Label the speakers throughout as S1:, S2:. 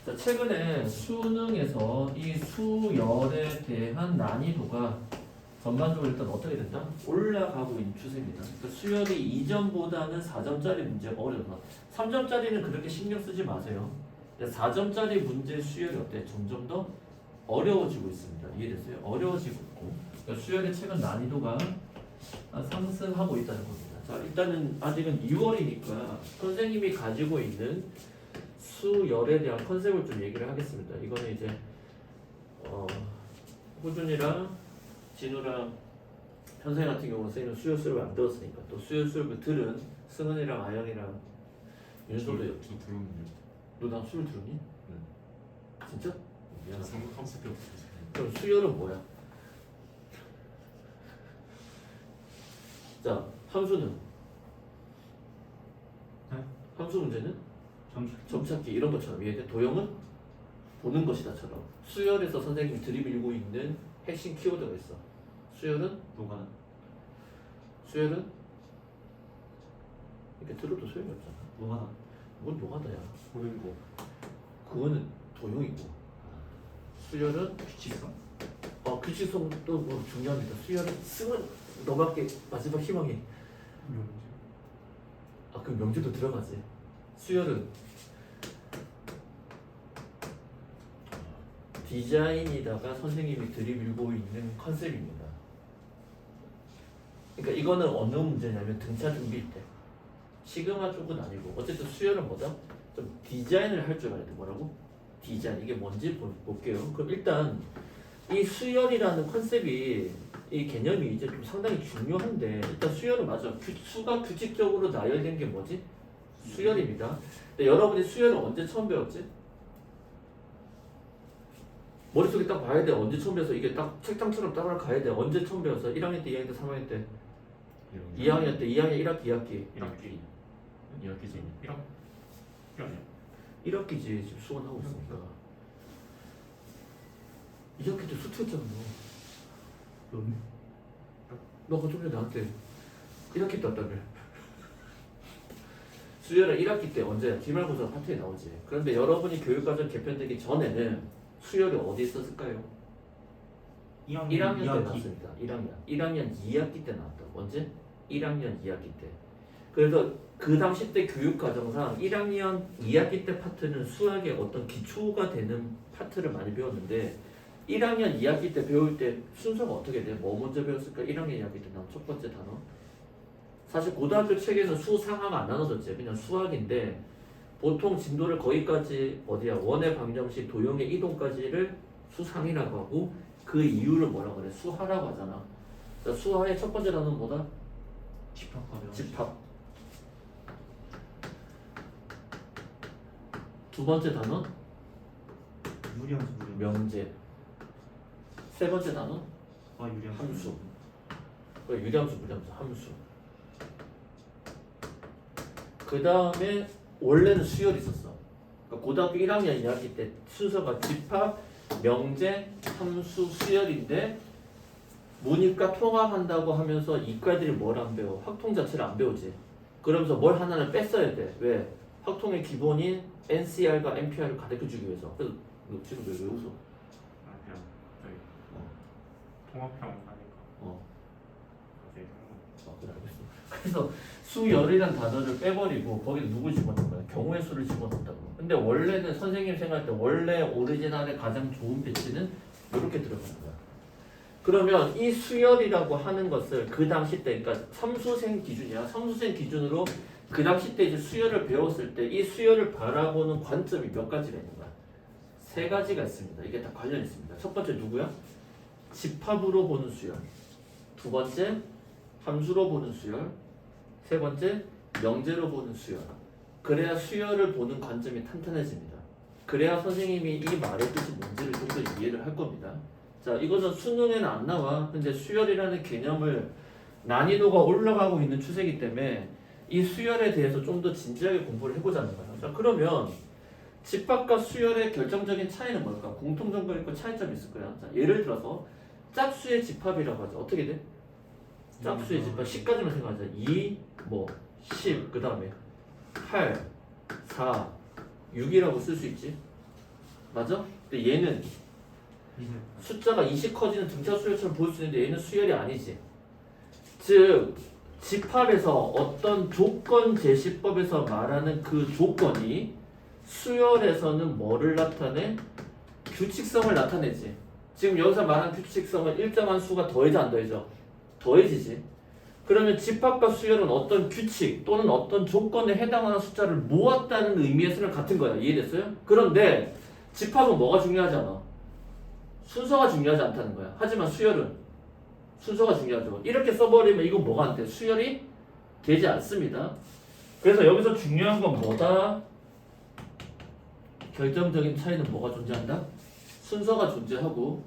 S1: 자, 최근에 수능에서 이 수열에 대한 난이도가 전반적으로 일단 어떻게 된다? 올라가고 있는 추세입니다. 그러니까 수열이 이전보다는 4점짜리 문제가 어려워. 3점짜리는 그렇게 신경 쓰지 마세요. 4점짜리 문제 수열이 어때? 점점 더 어려워지고 있습니다. 이해됐어요? 어려워지고 있고. 그러니까 수열의 최근 난이도가 상승하고 있다는 겁니다. 자, 일단은 아직은 2월이니까 선생님이 가지고 있는 수열에 대한 컨셉을 좀 얘기를 하겠습니다. 이거는 이제 호준이랑 진우랑 현생 같은 경우는 선생님은 수열 수업을 안 들었으니까 또 수열 수업을 들은 승은이랑 아영이랑 윤솔도
S2: 저 들었는데요.
S1: 너나 수열 들었니?
S2: 네.
S1: 진짜? 미안.
S2: 생각한 수밖에 없어요.
S1: 그럼 수열은 뭐야? 자, 함수는?
S2: 네?
S1: 함수 문제는?
S2: 점수.
S1: 점찾기 이런 것처럼 이해돼? 도형은 보는 것이다처럼 수열에서 선생님이 들이밀고 있는 핵심 키워드가 있어. 수열은?
S2: 노가다.
S1: 수열은? 이렇게 들어도 소용이 없잖아.
S2: 노가다.
S1: 뭔 노가다야.
S2: 보는 거.
S1: 그거는 도형이고 수열은?
S2: 규칙성.
S1: 규칙성도 뭐 중요합니다. 수열은 승은 너밖에 마지막 희망이.
S2: 명제.
S1: 그럼 명제도 들어가지. 수열은 디자인이다가 선생님이 들이밀고 있는 컨셉입니다. 그러니까 이거는 어느 문제냐면 등차 등비일 때 시그마 쪽은 아니고 어쨌든 수열은 뭐다? 좀 디자인을 할 줄 알아야 돼. 뭐라고? 디자인. 이게 뭔지 볼게요. 그럼 일단 이 수열이라는 컨셉이 이 개념이 이제 좀 상당히 중요한데 일단 수열은 맞아. 수가 규칙적으로 나열된 게 뭐지? 수열입니다. 근데 여러분이 수열을 언제 처음 배웠지? 머릿속에 딱 봐야 돼. 언제 처음 배워서 이게 딱 책장처럼 따라가야 돼. 언제 처음 배웠어? 1학년 때, 2학년 때, 3학년 때, 2학년 때, 2학년 1학기, 2학기.
S2: 1학기. 2학기지. 1학. 1학년.
S1: 1학기지. 지금 수원하고 있으니까. 2학기 때 수투했잖아. 너 그거 좀 전에 나한테 1학기 때 왔다며. 수열은 1학기 때 언제야? 기말고사 파트에 나오지. 그런데 여러분이 교육과정 개편되기 전에는 수열이 어디 있었을까요? 1학년 때 나왔습니다. 1학년 2학기 때 나왔다고. 언제? 1학년 2학기 때. 그래서 그 당시 때 교육과정상 1학년 2학기 때 파트는 수학의 어떤 기초가 되는 파트를 많이 배웠는데 1학년 2학기 때 배울 때 순서가 어떻게 돼? 뭐 먼저 배웠을까? 1학년 2학기 때 나온 첫 번째 단어. 사실 고등학교 책에서 수상하가 안 나눠졌지. 그냥 수학인데 보통 진도를 거기까지 어디야? 원의 방정식 도형의 이동까지를 수상이라고 하고 그 이유를 뭐라고 그래? 수하라고 하잖아. 자, 수하의 첫 번째 단어는 뭐다?
S2: 집합하면.
S1: 집합. 두 번째 단어?
S2: 유리함수.
S1: 명제. 세 번째 단어?
S2: 유리함수.
S1: 함수. 그래, 유리함수, 무리함수, 함수. 그 다음에 원래는 수열이 있었어. 그러니까 고등학교 1학년 2학기 때 순서가 집합, 명제, 함수, 수열인데 문이과 통합한다고 하면서 이과들이 뭘 안 배워? 확통 자체를 안 배우지. 그러면서 뭘 하나를 뺐어야 돼. 왜? 확통의 기본인 NCR과 NPR을 가르쳐주기 위해서. 그래서 너 지금 왜 웃어?
S2: 그냥 저희 통합형 하니까.
S1: 그래, 알겠어. 그래서 수열이란 단어를 빼버리고 거기에 누구 집어넣은 거야? 경우의 수를 집어넣었다고. 근데 원래는 선생님 생각할 때 원래 오리지널의 가장 좋은 배치는 이렇게 들어가는 거야. 그러면 이 수열이라고 하는 것을 그 당시 때, 그러니까 삼수생 기준이야. 삼수생 기준으로 그 당시 때 이제 수열을 배웠을 때 이 수열을 바라보는 관점이 몇 가지가 있는 거야? 세 가지가 있습니다. 이게 다 관련이 있습니다. 첫 번째 누구야? 집합으로 보는 수열. 두 번째 함수로 보는 수열. 세 번째 명제로 보는 수열. 그래야 수열을 보는 관점이 탄탄해집니다. 그래야 선생님이 이 말의 뜻이 뭔지를 좀 더 이해를 할 겁니다. 자, 이거는 수능에는 안 나와. 근데 수열이라는 개념을 난이도가 올라가고 있는 추세이기 때문에 이 수열에 대해서 좀 더 진지하게 공부를 해보자는 거야. 자, 그러면 집합과 수열의 결정적인 차이는 뭘까? 공통점도 있고 차이점이 있을 거야. 자, 예를 들어서 짝수의 집합이라고 하죠. 어떻게 돼? 짝수의 집합 10까지만 생각하자. 2, 10, 그 다음에 8, 4, 6이라고 쓸 수 있지. 맞아? 근데 얘는
S2: 이제
S1: 숫자가 20 커지는 등차 수열처럼 보일 수 있는데 얘는 수열이 아니지. 즉 집합에서 어떤 조건 제시법에서 말하는 그 조건이 수열에서는 뭐를 나타내? 규칙성을 나타내지. 지금 여기서 말한 규칙성은 일정한 수가 더해져 안 더해져? 더해지지. 그러면 집합과 수열은 어떤 규칙 또는 어떤 조건에 해당하는 숫자를 모았다는 의미에서는 같은 거야. 이해됐어요? 그런데 집합은 뭐가 중요하잖아. 순서가 중요하지 않다는 거야. 하지만 수열은 순서가 중요하죠. 이렇게 써버리면 이건 뭐가 안 돼? 수열이 되지 않습니다. 그래서 여기서 중요한 건 뭐다? 결정적인 차이는 뭐가 존재한다? 순서가 존재하고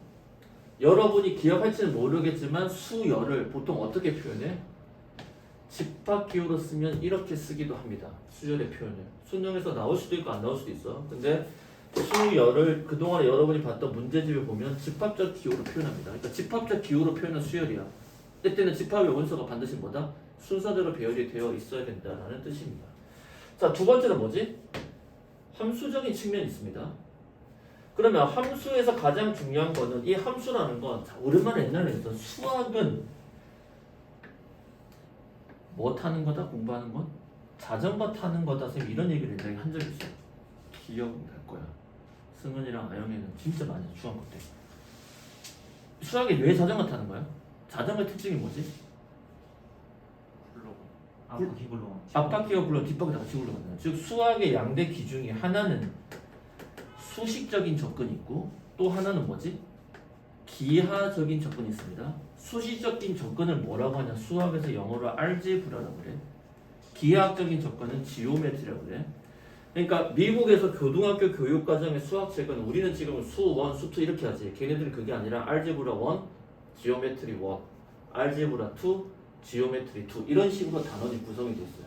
S1: 여러분이 기억할지는 모르겠지만 수열을 보통 어떻게 표현해? 집합기호로 쓰면 이렇게 쓰기도 합니다. 수열의 표현을. 수능에서 나올 수도 있고 안 나올 수도 있어. 근데 수열을 그동안에 여러분이 봤던 문제집에 보면 집합적 기호로 표현합니다. 그러니까 집합적 기호로 표현한 수열이야. 이때는 집합의 원소가 반드시 뭐다? 순서대로 배열이 되어 있어야 된다는 뜻입니다. 자, 두 번째는 뭐지? 함수적인 측면이 있습니다. 그러면 함수에서 가장 중요한 거는 이 함수라는 건 오랜만에 옛날에 했던 수학은 뭐 타는 거다? 공부하는 건? 자전거 타는 거다. 선생님 이런 얘기를 옛날에 한 적이 있어요. 기억날 거야. 승은이랑 아영이는 진짜 많이 중학교 때. 수학이 왜 자전거 타는 거야? 자전거 특징이 뭐지?
S2: 굴러 앞바퀴 굴러
S1: 앞바퀴가 굴러 뒷바퀴가 같이 굴러간다. 즉 수학의 양대 기중이 하나는 수식적인 접근이 있고 또 하나는 뭐지? 기하적인 접근이 있습니다. 수식적인 접근을 뭐라고 하냐? 수학에서 영어로 알제브라라고 그래. 기하학적인 접근은 지오메트리라고 그래. 그러니까 미국에서 고등학교 교육과정의 수학책은 우리는 지금 수1, 수2 이렇게 하지. 걔네들은 그게 아니라 알제브라 1, 지오메트리 1, 알제브라 2, 지오메트리 2 이런 식으로 단원이 구성이 돼 있어요.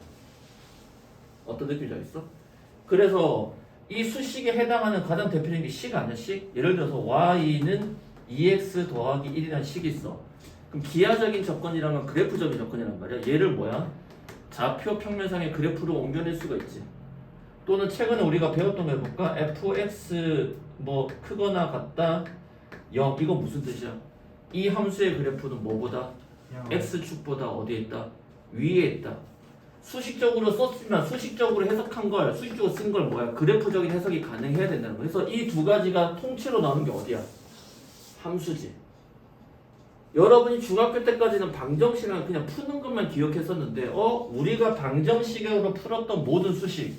S1: 어떤 느낌인지 알겠어? 그래서 이 수식에 해당하는 가장 대표적인 게 식 아니야? 식? 예를 들어서 y는 2x 더하기 1이라는 식이 있어. 그럼 기하적인 접근이란 건 그래프적인 접근이란 말이야. 얘를 뭐야? 좌표 평면상의 그래프로 옮겨낼 수가 있지. 또는 최근에 우리가 배웠던 거 해볼까? fx 뭐 크거나 같다 0 이거 무슨 뜻이야? 이 함수의 그래프는 뭐보다? x축보다 어디에 있다? 위에 있다. 수식적으로 썼지만 수식적으로 해석한 걸 수식적으로 쓴 걸 뭐야? 그래프적인 해석이 가능해야 된다는 거야. 그래서 이 두 가지가 통째로 나오는 게 어디야? 함수지. 여러분이 중학교 때까지는 방정식은 그냥 푸는 것만 기억했었는데 우리가 방정식으로 풀었던 모든 수식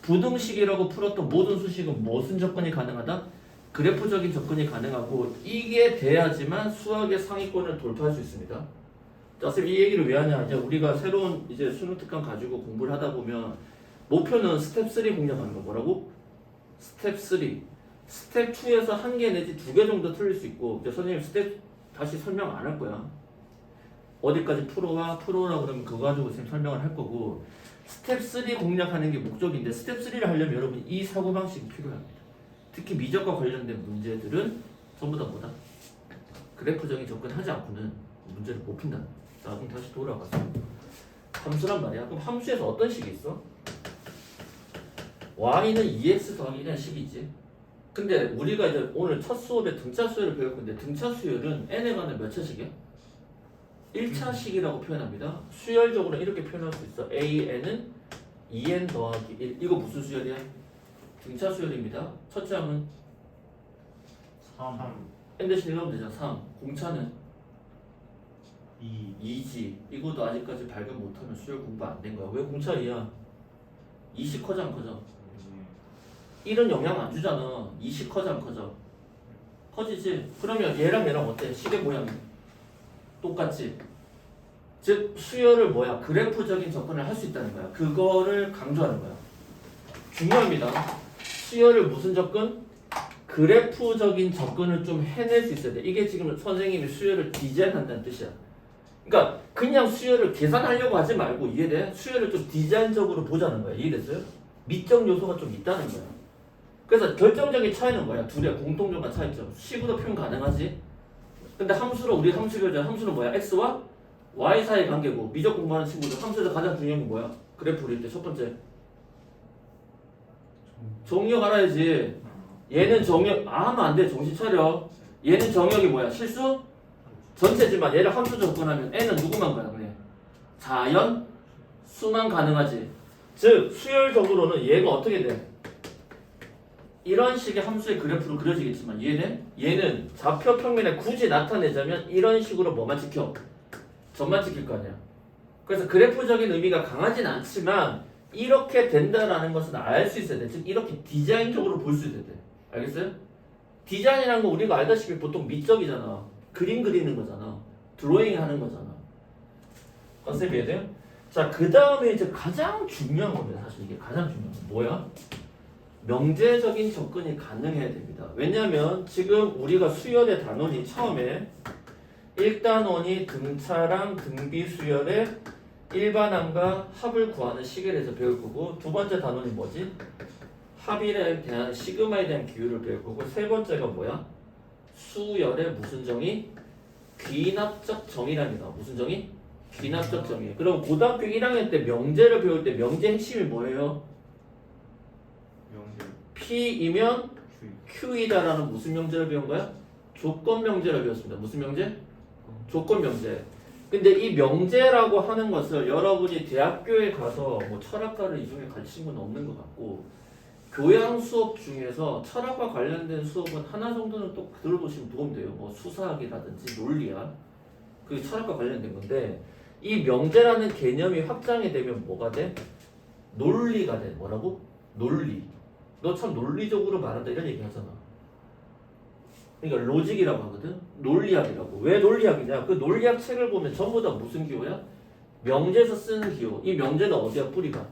S1: 부등식이라고 풀었던 모든 수식은 무슨 접근이 가능하다? 그래프적인 접근이 가능하고 이게 돼야지만 수학의 상위권을 돌파할 수 있습니다. 자, 선생님 이 얘기를 왜 하냐? 이제 우리가 새로운 이제 수능 특강 가지고 공부를 하다 보면 목표는 스텝 3 공략하는 거 뭐라고? 스텝 3. 스텝 2에서 한 개 내지 두 개 정도 틀릴 수 있고 이제 선생님 스텝 다시 설명 안 할 거야. 어디까지 풀어라 그러면 그거 가지고 선생님 설명을 할 거고 스텝 3 공략하는 게 목적인데 스텝 3를 하려면 여러분 이 사고방식이 필요합니다. 특히 미적과 관련된 문제들은 전부 다 뭐다? 그래프적인 접근하지 않고는 문제를 못 푼다. 자, 그럼 다시 돌아가서 함수란 말이야. 그럼 함수에서 어떤 식이 있어? y는 2x 더하기 1이라는 식이지. 근데 우리가 이제 오늘 첫 수업에 등차 수열을 배울 건데 등차 수열은 n에 관한 몇 차식이야? 1차식이라고 표현합니다. 수열적으로 이렇게 표현할 수 있어. an은 2n 더하기 1. 이거 무슨 수열이야? 등차 수열입니다. 첫째 항은
S2: 3
S1: n 대신 1 하면 되잖아. 3. 공차는
S2: 2
S1: 2지. 이것도 아직까지 발견 못하면 수열 공부 안 된 거야. 왜 공차 2야? 20 커져 안 커져? 1은 영향 안 주잖아. 20 커져 안 커져? 커지지. 그러면 얘랑 얘랑 어때? 식의 모양이 똑같지. 즉 수열을 뭐야? 그래프적인 접근을 할 수 있다는 거야. 그거를 강조하는 거야. 중요합니다. 수열을 무슨 접근? 그래프적인 접근을 좀 해낼 수 있어야 돼. 이게 지금 선생님이 수열을 디자인한다는 뜻이야. 그러니까 그냥 수열을 계산하려고 하지 말고 이해돼? 수열을 좀 디자인적으로 보자는 거야. 이해됐어요? 미적 요소가 좀 있다는 거야. 그래서 결정적인 차이는 뭐야? 둘의 공통점과 차이점. 식으로 표현 가능하지? 근데 함수로 우리 함수 배우자 함수는 뭐야? x와 y 사이의 관계고 미적 공부하는 친구들 함수에서 가장 중요한 게 뭐야? 그래프 그릴 때 첫 번째 종력 알아야지. 얘는 정역 하면 안 돼. 정신 차려. 얘는 정역이 뭐야? 실수? 전체지만 얘를 함수 접근하면 n은 누구만 가능해? 자연 수만 가능하지. 즉 수열적으로는 얘가 어떻게 돼? 이런 식의 함수의 그래프로 그려지겠지만 얘는 좌표 평면에 굳이 나타내자면 이런 식으로 뭐만 찍혀? 점만 찍힐 거 아니야. 그래서 그래프적인 의미가 강하진 않지만 이렇게 된다라는 것은 알 수 있어야 돼. 즉 이렇게 디자인적으로 볼 수 있어야 돼. 알겠어요? 디자인이라는 거 우리가 알다시피 보통 미적이잖아. 그림 그리는 거잖아. 드로잉 하는 거잖아. 컨셉이 이해돼요? 자, 그 다음에 이제 가장 중요한 겁니다. 사실 이게 가장 중요한 건 뭐야? 명제적인 접근이 가능해야 됩니다. 왜냐면 지금 우리가 수열의 단원이 처음에 1단원이 등차랑 등비 수열의 일반항과 합을 구하는 시계에서 배울 거고 두 번째 단원이 뭐지? 합일에 대한 시그마에 대한 기호를 배울 거고 세 번째가 뭐야? 수열의 무슨 정의? 귀납적 정의랍니다. 무슨 정의? 귀납적 정의. 그럼 고등학교 1학년 때 명제를 배울 때 명제 핵심이 뭐예요?
S2: 명제
S1: P이면
S2: Q
S1: Q이다라는 무슨 명제를 배운 거야? 조건 명제를 배웠습니다. 무슨 명제? 조건 명제. 근데 이 명제라고 하는 것을 여러분이 대학교에 가서 뭐 철학과를 이중에 가르친 건 없는 것 같고 교양 수업 중에서 철학과 관련된 수업은 하나 정도는 또 들어보시면 도움 돼요. 뭐 수사학이라든지 논리학 그 철학과 관련된 건데 이 명제라는 개념이 확장이 되면 뭐가 돼? 논리가 돼. 뭐라고? 논리. 너 참 논리적으로 말한다 이런 얘기 하잖아. 그러니까 로직이라고 하거든. 논리학이라고. 왜 논리학이냐? 그 논리학 책을 보면 전부 다 무슨 기호야? 명제에서 쓰는 기호. 이 명제는 어디야? 뿌리가?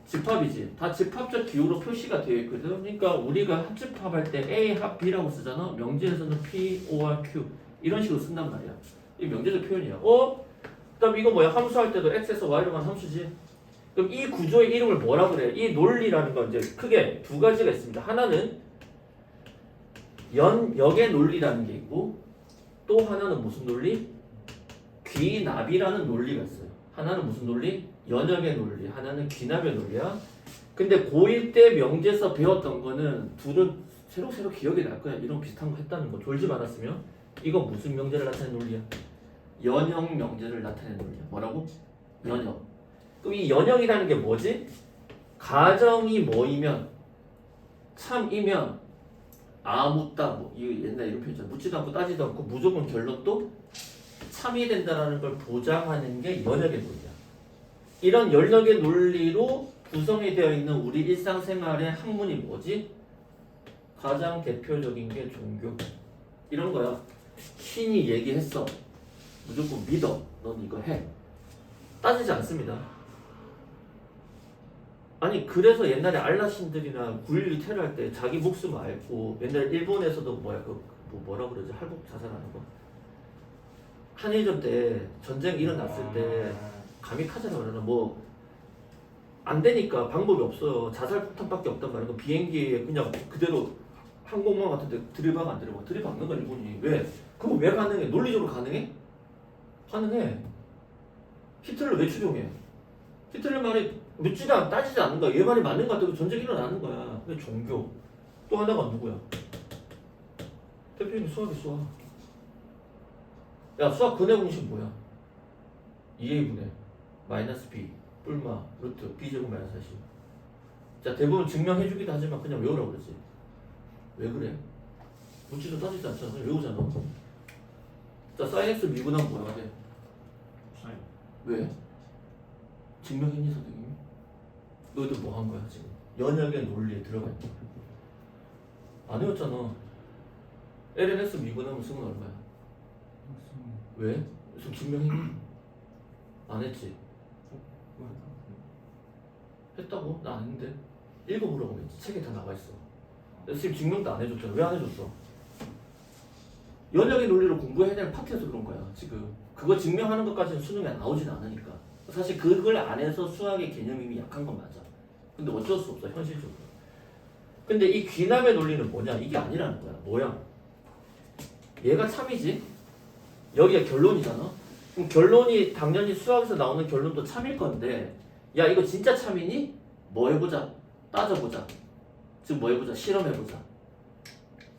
S1: 집합이지. 다 집합적 기호로 표시가 되어 있거든. 그러니까 우리가 합집합할 때 A 합 B라고 쓰잖아. 명제에서는 P, O와 Q 이런 식으로 쓴단 말이야. 이 명제적 표현이야. 그다음 이거 뭐야? 함수할 때도 X에서 Y로 간 함수지. 그럼 이 구조의 이름을 뭐라 그래? 이 논리라는 건 이제 크게 두 가지가 있습니다. 하나는 연역의 논리라는 게 있고 또 하나는 무슨 논리? 귀납이라는 논리가 있어요. 하나는 무슨 논리? 연역의 논리. 하나는 귀납의 논리야. 근데 고1 때 명제에서 배웠던 거는 둘은 새록새록 기억이 날 거야. 이런 비슷한 거 했다는 거 졸지 말았으면 이건 무슨 명제를 나타내는 논리야? 연역 명제를 나타내는 논리야. 뭐라고? 연역. 그럼 이 연역이라는 게 뭐지? 가정이 뭐이면 참이면 아묻다 뭐 이거 옛날 이런 표현이잖아. 묻지도 않고 따지도 않고 무조건 결론도 참이 된다라는 걸 보장하는 게 연역의 논리야. 이런 연역의 논리로 구성이 되어 있는 우리 일상생활의 학문이 뭐지? 가장 대표적인 게 종교. 이런 거야. 신이 얘기했어. 무조건 믿어. 넌 이거 해. 따지지 않습니다. 아니 그래서 옛날에 알라신들이나 9.11 테러 할 때 자기 목숨 앓고 옛날 일본에서도 뭐라 그러지? 할복 자살하는 거. 한일전 때 전쟁 일어났을 때 가미카제라고 그러나 뭐 안 되니까 방법이 없어요. 자살 폭탄밖에 없단 말이야. 비행기에 그냥 그대로 항공모함 같은 데 들이박 안 들이박? 들이박는 거 일본이. 왜? 그거 왜 가능해? 논리적으로 가능해? 가능해. 히틀러 왜 추종해? 히틀러 말이 묻지도 않고 따지지 않는 거야. 얘 말이 맞는 것 같아도 전쟁이 일어나는 거야. 근데 종교. 또 하나가 누구야? 대표님 수학이 수학. 야 수학 근해 공식 뭐야? 2a분의 마이너스 b 뿔마 루트 b제곱 마이너스 40. 자 대부분 증명해주기도 하지만 그냥 외우라고 그러지. 왜 그래? 묻지도 따지지 않잖아. 그냥 외우잖아. 자 사인 x 미분하면 뭐야 돼?
S2: 사인
S1: 왜? 증명했니 선생님이? 너희들 뭐 한 거야 지금? 연역의 논리에 들어가 있다. 안 외웠잖아. LNS 미분하면 승은 얼마야? 왜? 무슨 증명했니? 안 했지? 했다고? 나 안 했는데? 읽어보라고 했지. 책에 다 나와 있어. 지금 증명도 안 해줬잖아. 왜 안 해줬어? 연역의 논리를 공부해야 되는 파트에서 그런 거야 지금. 그거 증명하는 것까지는 수능에 나오진 않으니까. 사실 그걸 안 해서 수학의 개념이 약한 건 맞아. 근데 어쩔 수 없어 현실적으로. 근데 이 귀납의 논리는 뭐냐? 이게 아니라는 거야. 뭐야? 얘가 참이지? 여기가 결론이잖아? 그럼 결론이 당연히 수학에서 나오는 결론도 참일 건데 야 이거 진짜 참이니? 뭐 해보자. 따져보자. 즉 뭐 해보자. 실험해보자.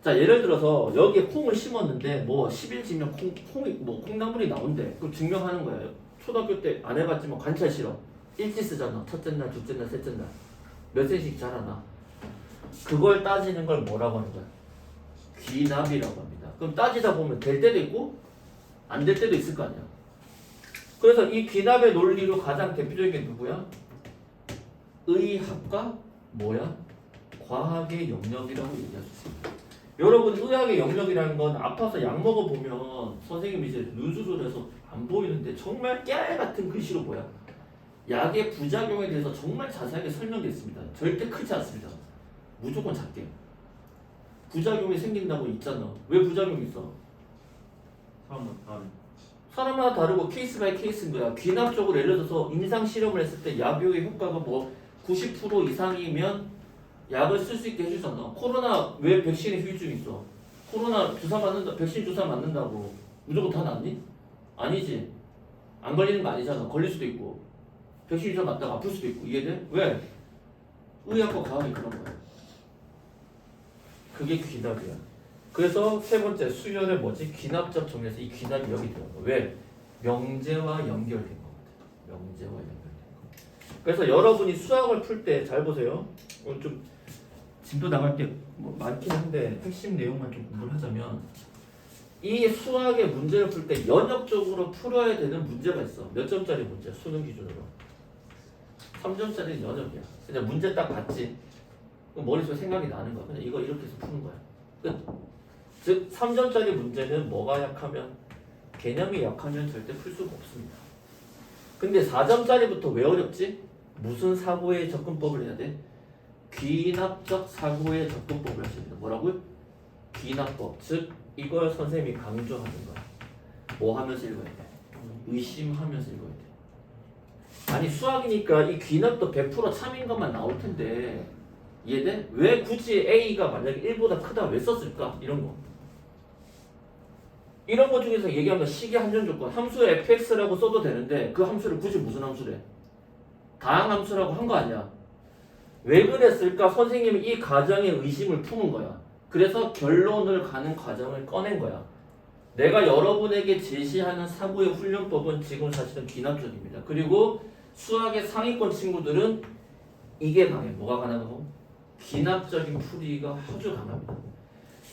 S1: 자 예를 들어서 여기에 콩을 심었는데 뭐 10일지면 콩나물이 나온대. 그럼 증명하는 거예요. 초등학교 때 안 해봤지만 관찰 실험 일지 쓰잖아. 첫째 날, 둘째 날, 셋째 날 몇 센씩 자라나. 그걸 따지는 걸 뭐라고 하는 거야? 귀납이라고 합니다. 그럼 따지다 보면 될 때도 있고 안 될 때도 있을 거 아니야. 그래서 이 귀납의 논리로 가장 대표적인 게 누구야? 의학과 뭐야? 과학의 영역이라고 얘기할 수 있습니다. 여러분 의학의 영역이라는 건 아파서 약 먹어보면 선생님이 이제 눈수술해서 안 보이는데 정말 깨알 같은 글씨로 뭐야? 약의 부작용에 대해서 정말 자세하게 설명되어 있습니다. 절대 크지 않습니다. 무조건 작게. 부작용이 생긴다고 있잖아. 왜 부작용이 있어?
S2: 사람은 다른.
S1: 사람마다 다르고 케이스 바이 케이스인 거야. 귀납적으로 예를 들어서 임상 실험을 했을 때 약효의 효과가 뭐 90% 이상이면 약을 쓸 수 있게 해주잖아. 코로나 왜 백신에 후유증이 있어? 코로나 주사 맞는다, 백신 주사 맞는다고 무조건 다 낫니? 아니지. 안 걸리는 거 아니잖아. 걸릴 수도 있고. 백신 주사 맞다가 아플 수도 있고. 이해돼? 왜? 의학과 과학이 그런 거야. 그게 귀납이야. 그래서 세 번째 수열의 뭐지? 귀납적 정리에서 이 귀납이 여기 들어가. 왜? 명제와 연결된 거거든. 명제와 연결된 거. 그래서 여러분이 수학을 풀 때 잘 보세요. 오늘 좀 진도 나갈 게 뭐 많긴 한데 핵심 내용만 좀 공부를 하자면 이 수학의 문제를 풀 때 연역적으로 풀어야 되는 문제가 있어. 몇 점짜리 문제? 수능 기준으로 3점짜리는 연역이야. 그냥 문제 딱 봤지. 그럼 머릿속에 생각이 나는 거야. 그냥 이거 이렇게 해서 푸는 거야. 끝. 즉 3점짜리 문제는 뭐가 약하면 개념이 약하면 절대 풀 수가 없습니다. 근데 4점짜리부터 왜 어렵지? 무슨 사고의 접근법을 해야 돼? 귀납적 사고의 접근법을 하셔야 돼요. 뭐라고요? 귀납법. 즉 이걸 선생님이 강조하는 거야. 뭐 하면서 읽어야 돼? 의심하면서 읽어야 돼. 아니 수학이니까 이 귀납도 100% 참인 것만 나올 텐데 이해돼? 왜 굳이 A가 만약에 1보다 크다 왜 썼을까? 이런 거. 이런 거 중에서 얘기하면 식의 함정 조건 함수 fx라고 써도 되는데 그 함수를 굳이 무슨 함수래? 다항함수라고 한 거 아니야. 왜 그랬을까? 선생님이 이 과정의 의심을 품은 거야. 그래서 결론을 가는 과정을 꺼낸 거야. 내가 여러분에게 제시하는 사고의 훈련법은 지금 사실은 귀납적입니다. 그리고 수학의 상위권 친구들은 이게 강해. 뭐가 강하고? 귀납적인 풀이가 아주 강합니다.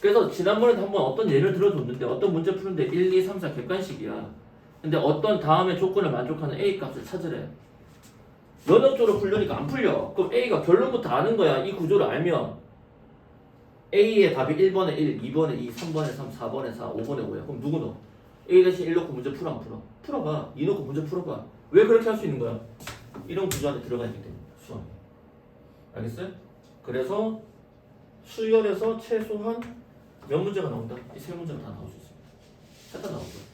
S1: 그래서 지난번에도 한번 어떤 예를 들어줬는데 어떤 문제 푸는데 1, 2, 3, 4 객관식이야. 근데 어떤 다음의 조건을 만족하는 A 값을 찾으래. 연역적으로 풀려니까 안 풀려. 그럼 A가 결론부터 아는 거야. 이 구조를 알면 A의 답이 1번에 1, 2번에 2, 3번에 3, 4번에 4, 5번에 5야. 그럼 누구 넣어? A 대신 1 넣고 문제 풀어 안 풀어? 풀어봐. 2 넣고 문제 풀어봐. 왜 그렇게 할 수 있는 거야? 이런 구조 안에 들어가 있기 때문에 수학이. 알겠어요? 그래서 수열에서 최소한 몇 문제가 나온다? 이 세 문제가 다 나올 수 있습니다. 셋 다 나올 거예요.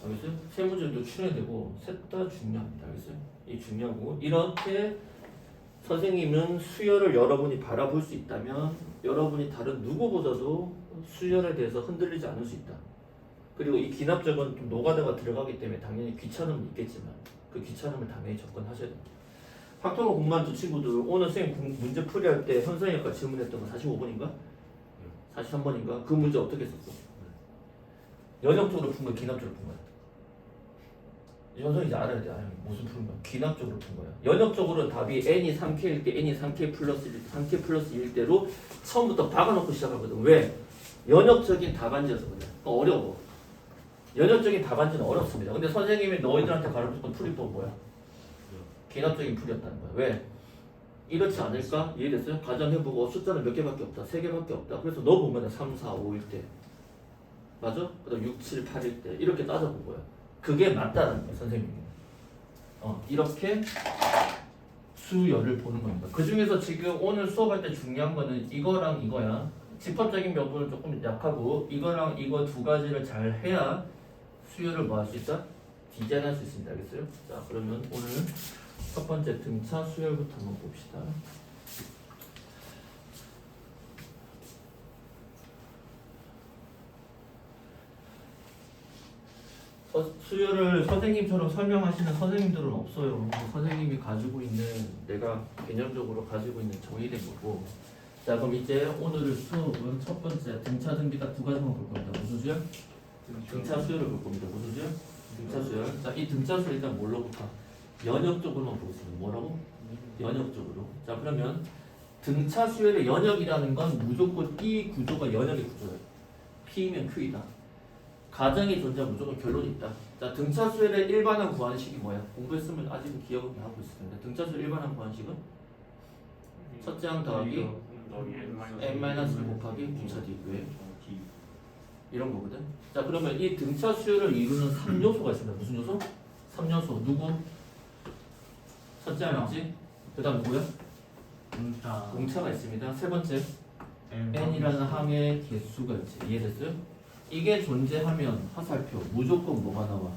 S1: 알겠어요? 세 문제도 출연되고 셋 다 중요합니다. 알겠어요? 이 중요하고 이렇게 선생님은 수열을 여러분이 바라볼 수 있다면 여러분이 다른 누구보다도 수열에 대해서 흔들리지 않을 수 있다. 그리고 이 귀납적은 좀 노가다가 들어가기 때문에 당연히 귀찮음은 있겠지만 그 귀찮음을 당연히 접근하셔야 됩니다. 학토가 공부한 두 친구들 오늘 선생님 문제 풀이할 때 현선이 아까 질문했던 거 45번인가? 43번인가? 그 문제 어떻게 썼어? 연역적으로 푼 거야? 귀납적으로 푼 거야? 현선이 이제 알아야 돼. 무슨 푸는 거야? 귀납적으로 푼 거야. 연역적으로 답이 n이 3k일 때 n이 3k 플러스 1, 3k 플러스 1대로 처음부터 박아놓고 시작하거든. 왜? 연역적인 답안지여서 그래. 어려워. 연역적인 답안지는 어렵습니다. 근데 선생님이 너희들한테 가르쳤던 풀이법 뭐야? 귀납적인 풀이였다는 거야. 왜? 이렇지 않을까? 이해됐어요? 가정해보고 숫자는 몇 개밖에 없다. 3개밖에 없다. 그래서 너 보면 3, 4, 5일 때 맞아? 그 다음 6, 7, 8일 때 이렇게 따져본 거야. 그게 맞다는 거야 선생님이. 이렇게 수열을 보는 겁니다. 그 중에서 지금 오늘 수업할 때 중요한 거는 이거랑 이거야. 집합적인 명분은 조금 약하고 이거랑 이거 두 가지를 잘 해야 수열을 뭐 할 수 있다? 디자인할 수 있습니다. 알겠어요? 자 그러면 오늘 첫 번째 등차 수열부터 한번 봅시다. 수열을 선생님처럼 설명하시는 선생님들은 없어요. 선생님이 가지고 있는 내가 개념적으로 가지고 있는 정의된 거고 자 그럼 이제 오늘 수업은 첫 번째 등차 등비 딱 두 가지만 볼 겁니다. 무슨 수열? 등차 수열을 볼 겁니다. 무슨 수열? 등차 수열. 자 이 등차 수열 일단 뭘로 볼까? 연역적으로만 보겠습니다. 뭐라고? 연역적으로. 자 그러면 등차 수열의 연역이라는 건 무조건 이 구조가 연역의 구조예요. P면 Q이다. 가정의 존재와 무조건 결론이 있다. 자 등차 수열의 일반항 구하는 식이 뭐야? 공부했으면 아직은 기억은 하고 있을 텐데 등차 수열 일반항 구하는 식은 첫째 항 더하기 n-1 곱하기 공차 d 왜? 이런 거거든. 자 그러면 이 등차 수열을 이루는 3요소가 있습니다. 무슨 요소? 3요소 누구? 첫째 항이지. 그 다음 누구야? 공차가 있습니다. 세 번째 n이라는 항의 개수가 있지. 이해됐어요? 이게 존재하면 화살표 무조건 뭐가 나와?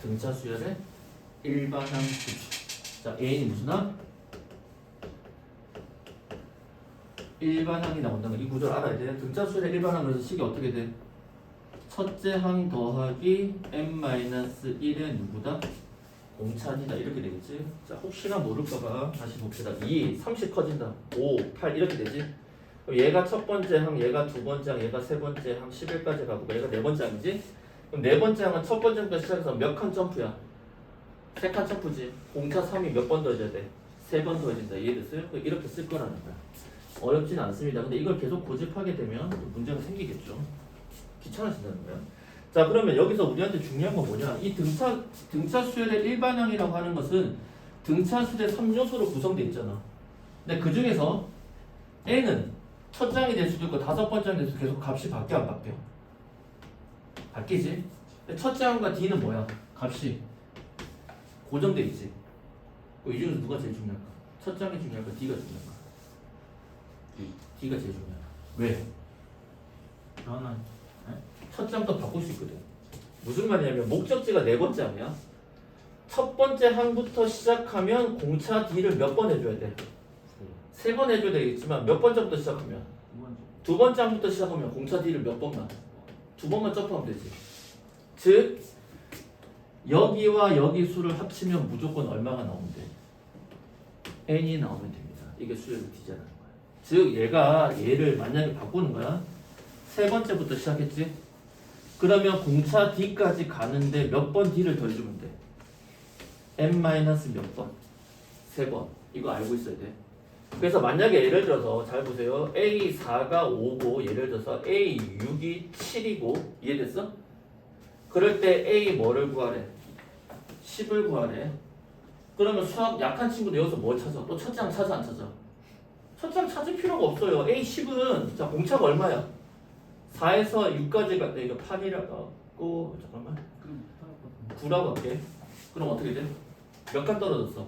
S1: 등차 수열의 일반항 수치. 자 n이 무슨 항? 일반항이 나온다는 거. 이 구조를 알아야 돼. 등차 수열의 일반항에서 식이 어떻게 돼? 첫째 항 더하기 n-1의 누구다? 공차니다 이렇게 되겠지. 자 혹시나 모를까봐 다시 봅시다. 2, 30 커진다. 5, 8 이렇게 되지. 그럼 얘가 첫 번째 항, 얘가 두 번째 항, 얘가 세 번째 항, 11까지 가보고 얘가 네 번째 항이지. 그럼 네 번째 항은 첫 번째부터 시작해서 몇 칸 점프야? 세 칸 점프지. 공차 3이 몇 번 더해줘야 돼? 세 번 더해진다. 이해됐어요? 이렇게 쓸 거라는 거야. 어렵진 않습니다. 근데 이걸 계속 고집하게 되면 또 문제가 생기겠죠. 귀찮아진다는 거야. 자 그러면 여기서 우리한테 중요한 건 뭐냐? 이 등차 수열의 일반항이라고 하는 것은 등차 수열의 3요소로 구성되어 있잖아. 근데 그 중에서 n은 첫 장이 될 수도 있고 다섯 번째 장이 될 수도 계속 값이 바뀌어 안 바뀌어? 바뀌지? 근데 첫 장과 d는 뭐야? 값이 고정돼 있지. 이 중에서 누가 제일 중요할까? 첫 장이 중요할까? d가 중요할까? d가 제일 중요하다. 왜? 첫 장도 바꿀 수 있거든. 무슨 말이냐면 목적지가 네 번째 항이야. 첫 번째 항부터 시작하면 공차 D를 몇 번 해줘야 돼? 세 번 해줘야 되겠지만 몇 번째부터 시작하면? 두 번째 항부터 시작하면 공차 D를 몇 번만? 두 번만 점프하면 되지. 즉 여기와 여기 수를 합치면 무조건 얼마가 나오면 돼? n이 나오면 됩니다. 이게 수열의 D잖아. 즉 얘가 얘를 만약에 바꾸는 거야. 세 번째부터 시작했지. 그러면 공차 D까지 가는데 몇 번 D를 더해주면 돼? n 몇 번? 세 번. 이거 알고 있어야 돼. 그래서 만약에 예를 들어서 잘 보세요. A4가 5고 예를 들어서 A6이 7이고 이해됐어? 그럴 때 A 뭐를 구하래? 10을 구하래. 그러면 수학 약한 친구도 여기서 뭘 찾아? 또 첫째 항 찾아 안 찾아? 첫째 항 찾을 필요가 없어요. A10은 자 공차가 얼마야? 4에서 6까지 갔다. 이거 8이라고 잠깐만 9라고 할게. 그럼 어떻게 돼? 몇 칸 떨어졌어?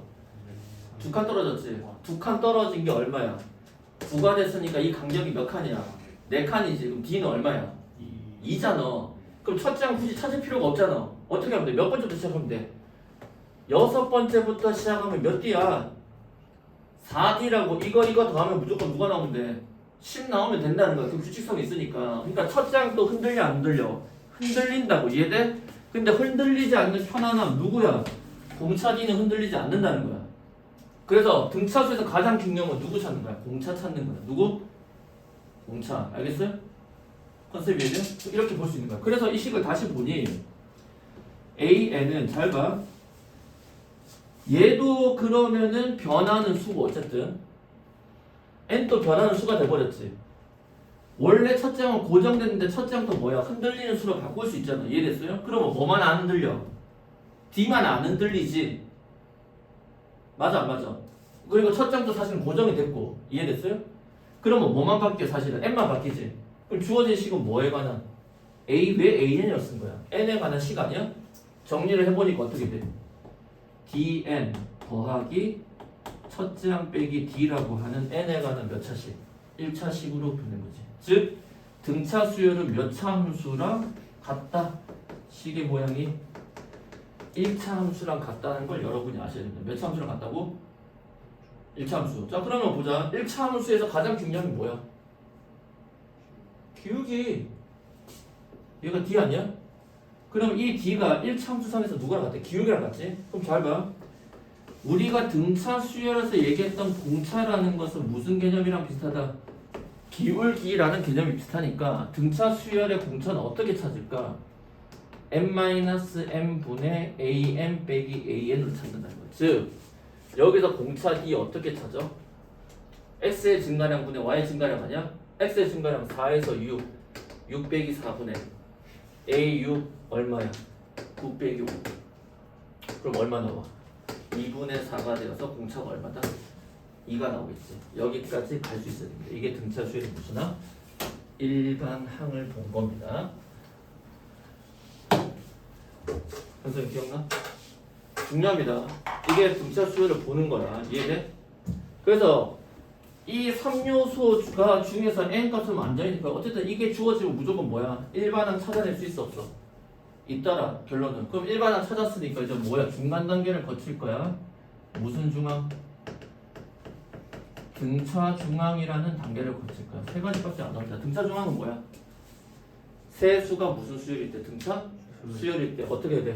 S1: 두 칸 떨어졌지. 두 칸 떨어진 게 얼마야? 9가 됐으니까 이 간격이 몇 칸이야? 4칸이지. 그럼 D는 얼마야? 2잖아. 그럼 첫째 항 굳이 찾을 필요가 없잖아. 어떻게 하면 돼? 몇 번째부터 시작하면 돼? 여섯 번째부터 시작하면 몇 D야? 4D라고. 이거 더하면 무조건 누가 나오면 돼? 10 나오면 된다는 거야. 그 규칙성이 있으니까. 그러니까 첫 장도 흔들려 안 흔들려? 흔들린다고. 이해돼? 근데 흔들리지 않는 편안함 누구야? 공차 D는 흔들리지 않는다는 거야. 그래서 등차수에서 가장 중요한 건 누구 찾는 거야? 공차 찾는 거야. 누구? 공차. 알겠어요? 컨셉 이해돼요? 이렇게 볼 수 있는 거야. 그래서 이 식을 다시 보니 AN은 잘 봐. 얘도 그러면은 변하는 수고 어쨌든 n도 변하는 수가 돼버렸지. 원래 첫째 항은 고정됐는데 첫째 항도 뭐야? 흔들리는 수로 바꿀 수 있잖아. 이해됐어요? 그러면 뭐만 안 흔들려? D만 안 흔들리지. 맞아 안 맞아? 그리고 첫째 항도 사실은 고정이 됐고 이해됐어요? 그러면 뭐만 바뀌어? 사실은 n만 바뀌지. 그럼 주어진 식은 뭐에 관한? A 왜 AN이라고 쓴 거야? n에 관한 식 아니야? 정리를 해보니까 어떻게 돼? dn 더하기 첫째 항 빼기 d라고 하는 n에 관한 몇 차식? 1차식으로 표는 거지. 즉 등차 수열은 몇 차 함수랑 같다. 식의 모양이 1차 함수랑 같다는 걸 여러분이 아셔야 됩니다. 몇 차 함수랑 같다고? 1차 함수. 자 그러면 보자. 1차 함수에서 가장 중요한 게 뭐야? 기울기. 얘가 d 아니야? 그럼 이 d가 1차 함수상에서 누구랑 같아? 기울기랑 같지? 그럼 잘 봐. 우리가 등차 수열에서 얘기했던 공차라는 것은 무슨 개념이랑 비슷하다? 기울기라는 개념이 비슷하니까 등차 수열의 공차는 어떻게 찾을까? n-m분의 an 빼기 an으로 찾는다는 거예요. 즉 여기서 공차 E 어떻게 찾아? x의 증가량 분의 y의 증가량 아니야? x의 증가량 4에서 6 빼기 4분의 a6 얼마야? 9 빼기 5. 그럼 얼마 나와? 2분의 4가 되어서 공차가 얼마다? 2가 나오겠지. 여기까지 갈 수 있어야 됩니다. 이게 등차 수열의 무수나 일반 항을 본 겁니다. 선생님 기억나? 중요합니다. 이게 등차 수열을 보는 거야. 이해돼? 그래서 이 3요소가 중에서 n 값은 완전이니까 어쨌든 이게 주어지면 무조건 뭐야? 일반항 찾아낼 수 있어 없어? 있더라 결론은. 그럼 일반항 찾았으니까 이제 뭐야? 중간 단계를 거칠 거야. 무슨 중항? 등차 중항이라는 단계를 거칠 거야. 세 가지밖에 안 나옵니다. 등차 중항은 뭐야? 세수가 무슨 수열일 때? 등차 수열일 때 어떻게 돼?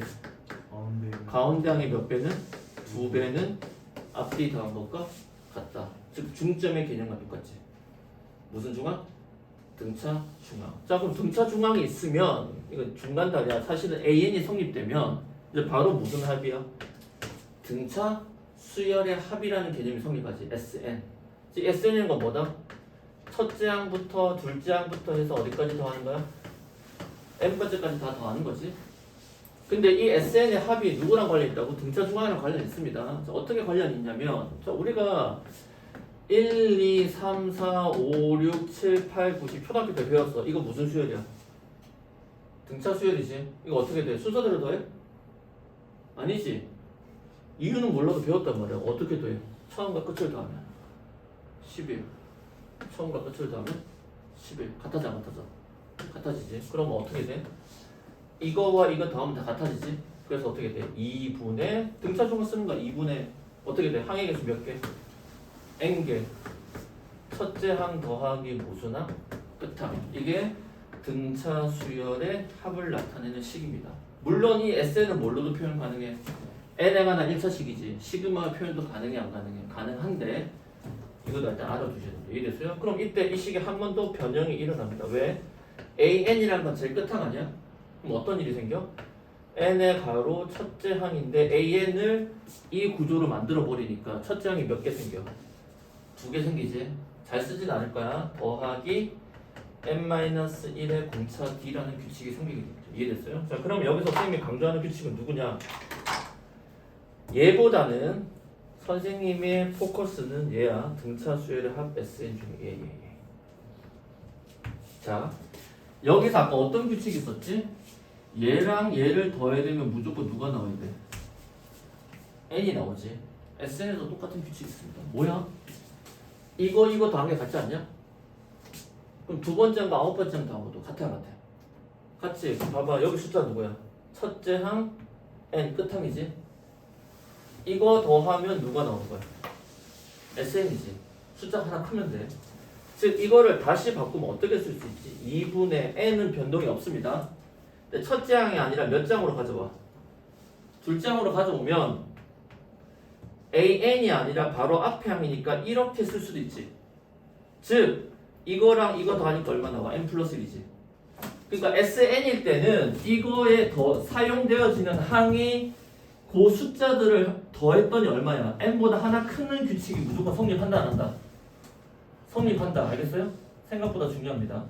S1: 가운데 항의 몇 배는? 2배는 앞뒤 더한 것과 같다. 즉 중점의 개념과 똑같지. 무슨 중항? 등차 중항. 자 그럼 등차 중항이 있으면 이건 중간 답이야. 사실은 AN이 성립되면 이제 바로 무슨 합이야? 등차 수열의 합이라는 개념이 성립하지. SN. 즉 SN인 건 뭐다? 첫째 항부터 둘째 항부터 해서 어디까지 더하는 거야? n번째까지 다 더하는 거지. 근데 이 SN의 합이 누구랑 관련 있다고? 등차 중항이랑 관련 있습니다. 자, 어떻게 관련이 있냐면 자, 우리가 1, 2, 3, 4, 5, 6, 7, 8, 9, 10 초등학교 때 배웠어. 이거 무슨 수열이야? 등차 수열이지. 이거 어떻게 돼? 순서대로 더해? 아니지. 이유는 몰라도 배웠단 말이야. 어떻게 더해? 처음과 끝을 더하면 11. 처음과 끝을 더하면 11. 같아져 안 같아져? 같아지지. 그럼 어떻게 돼? 이거와 이거 더하면 다 같아지지. 그래서 어떻게 돼? 2분의 등차 중항 쓰는 거야. 2분의 어떻게 돼? 항의 개수 몇 개? n개. 첫째 항 더하기 모수나 끝항. 이게 등차 수열의 합을 나타내는 식입니다. 물론 이 SN은 뭘로도 표현 가능해? n에 관한 1차식이지. 시그마 표현도 가능해 안 가능해? 가능한데 이것도 일단 알아두셔야 됩니다. 이해됐어요? 그럼 이때 이 식에 한 번 더 변형이 일어납니다. 왜? AN이라는 건 제일 끝항 아니야? 그럼 어떤 일이 생겨? n의 가로 첫째 항인데 AN을 이 구조로 만들어 버리니까 첫째 항이 몇 개 생겨? 2개 생기지. 잘 쓰진 않을 거야. 더하기 n-1의 공차 d라는 규칙이 생기게 됩니다. 이해됐어요? 자, 그럼 여기서 선생님이 강조하는 규칙은 누구냐? 얘보다는 선생님의 포커스는 얘야. 등차 수열의 합 SN 중에 얘. 자, 여기서 아까 어떤 규칙이 있었지? 얘랑 얘를 더해야 되면 무조건 누가 나와야 돼? n이 나오지. SN에도 똑같은 규칙이 있습니다. 뭐야? 이거 더한 게 같지 않냐? 그럼 두 번째 항과 아홉 번째 항 더한 것도 같아 안 같아? 같지? 그럼 봐봐 여기 숫자 누구야? 첫째 항 n 끝항이지? 이거 더하면 누가 나오는 거야? SN이지. 숫자 하나 크면 돼. 즉 이거를 다시 바꾸면 어떻게 쓸 수 있지? 2분의 n은 변동이 없습니다. 근데 첫째 항이 아니라 몇 장으로 가져와? 둘째 항으로 가져오면 an이 아니라 바로 앞에 항이니까 이렇게 쓸 수도 있지. 즉 이거랑 이거 더하니까 얼마 나와? n 플러스 1이지. 그러니까 SN일 때는 이거에 더 사용되어지는 항이 그 숫자들을 더했더니 얼마야? n보다 하나 크는 규칙이 무조건 성립한다 안 한다? 성립한다. 알겠어요? 생각보다 중요합니다.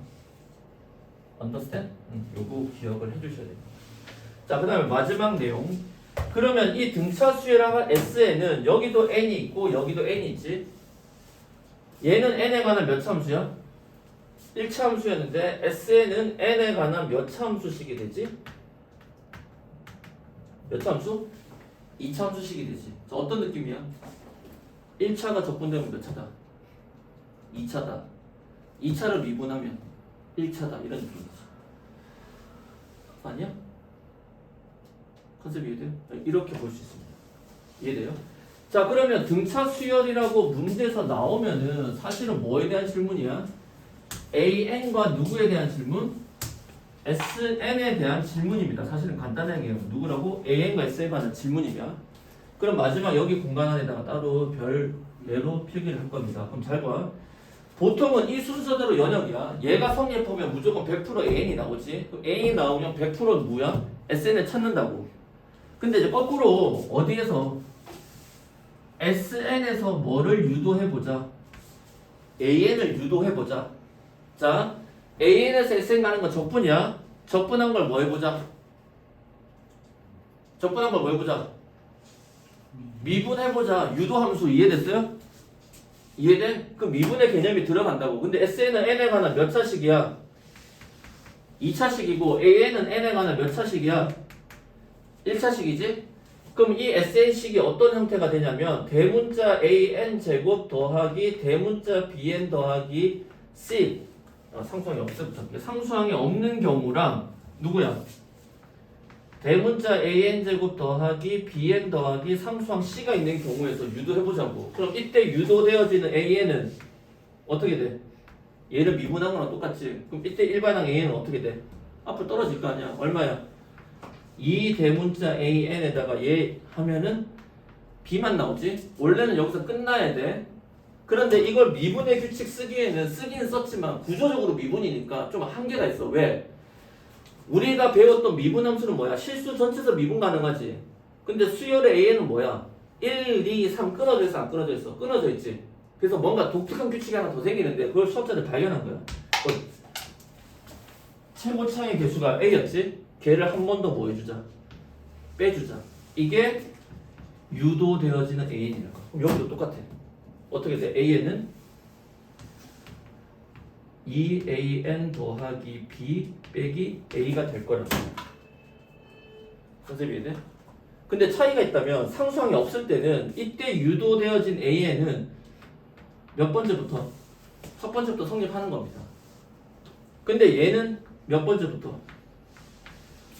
S1: understand? 요거 기억을 해주셔야 됩니다. 자, 그 다음에 마지막 내용. 그러면 이 등차 수열항 SN은 여기도 n이 있고 여기도 n이 있지. 얘는 n에 관한 몇 차 함수야? 1차 함수였는데 SN은 n에 관한 몇 차 함수식이 되지? 몇 차 함수? 2차 함수식이 되지. 자, 어떤 느낌이야? 1차가 적분되면 몇 차다? 2차다. 2차를 미분하면 1차다. 이런 느낌이지. 아니야? 컨셉 이해돼요? 이렇게 볼 수 있습니다. 이해돼요? 자, 그러면 등차 수열이라고 문제에서 나오면은 사실은 뭐에 대한 질문이야? AN과 누구에 대한 질문? SN에 대한 질문입니다. 사실은 간단하게 누구라고? AN과 S에 관한 질문이야. 그럼 마지막 여기 공간 안에다가 따로 별내로 필기를 할 겁니다. 그럼 잘 봐. 보통은 이 순서대로 연역이야. 얘가 성립하면 무조건 100% AN이 나오지. 그럼 AN이 나오면 100%는 뭐야? SN을 찾는다고. 근데 이제 거꾸로 어디에서 SN에서 뭐를 유도해보자. AN을 유도해보자. 자, AN에서 SN 가는 건 적분이야. 적분한 걸 뭐 해보자? 적분한 걸 뭐 해보자? 미분해보자. 유도함수 이해됐어요? 이해돼? 그럼 미분의 개념이 들어간다고. 근데 SN은 N에 관한 몇 차식이야? 2차식이고 AN은 N에 관한 몇 차식이야? 1차식이지? 그럼 이 SN식이 어떤 형태가 되냐면 대문자 AN 제곱 더하기 대문자 BN 더하기 C 상수항이 없을 때 상수항이 없는 경우랑 누구야? 대문자 AN 제곱 더하기 BN 더하기 상수항 C가 있는 경우에서 유도해보자고. 그럼 이때 유도되어지는 AN은 어떻게 돼? 얘를 미분한 거랑 똑같지. 그럼 이때 일반항 AN은 어떻게 돼? 앞으로 떨어질 거 아니야. 얼마야? 이 대문자 AN에다가 얘 하면은 B만 나오지? 원래는 여기서 끝나야 돼. 그런데 이걸 미분의 규칙 쓰기에는 쓰긴 썼지만 구조적으로 미분이니까 좀 한계가 있어. 왜? 우리가 배웠던 미분함수는 뭐야? 실수 전체에서 미분 가능하지. 근데 수열의 AN은 뭐야? 1, 2, 3 끊어져 있어? 안 끊어져 있어? 끊어져 있지. 그래서 뭔가 독특한 규칙이 하나 더 생기는데 그걸 수업자들 발견한 거야. 최고차의 개수가 A였지? 걔를 한 번 더 뭐 해주자? 빼주자. 이게 유도되어지는 AN이라고. 그럼 여기도 똑같아. 어떻게 돼? AN은 2AN 더하기 B 빼기 A가 될 거라고. 선생님이 이해돼? 근데 차이가 있다면 상수항이 없을 때는 이때 유도되어진 AN은 몇 번째부터? 첫 번째부터 성립하는 겁니다. 근데 얘는 몇 번째부터?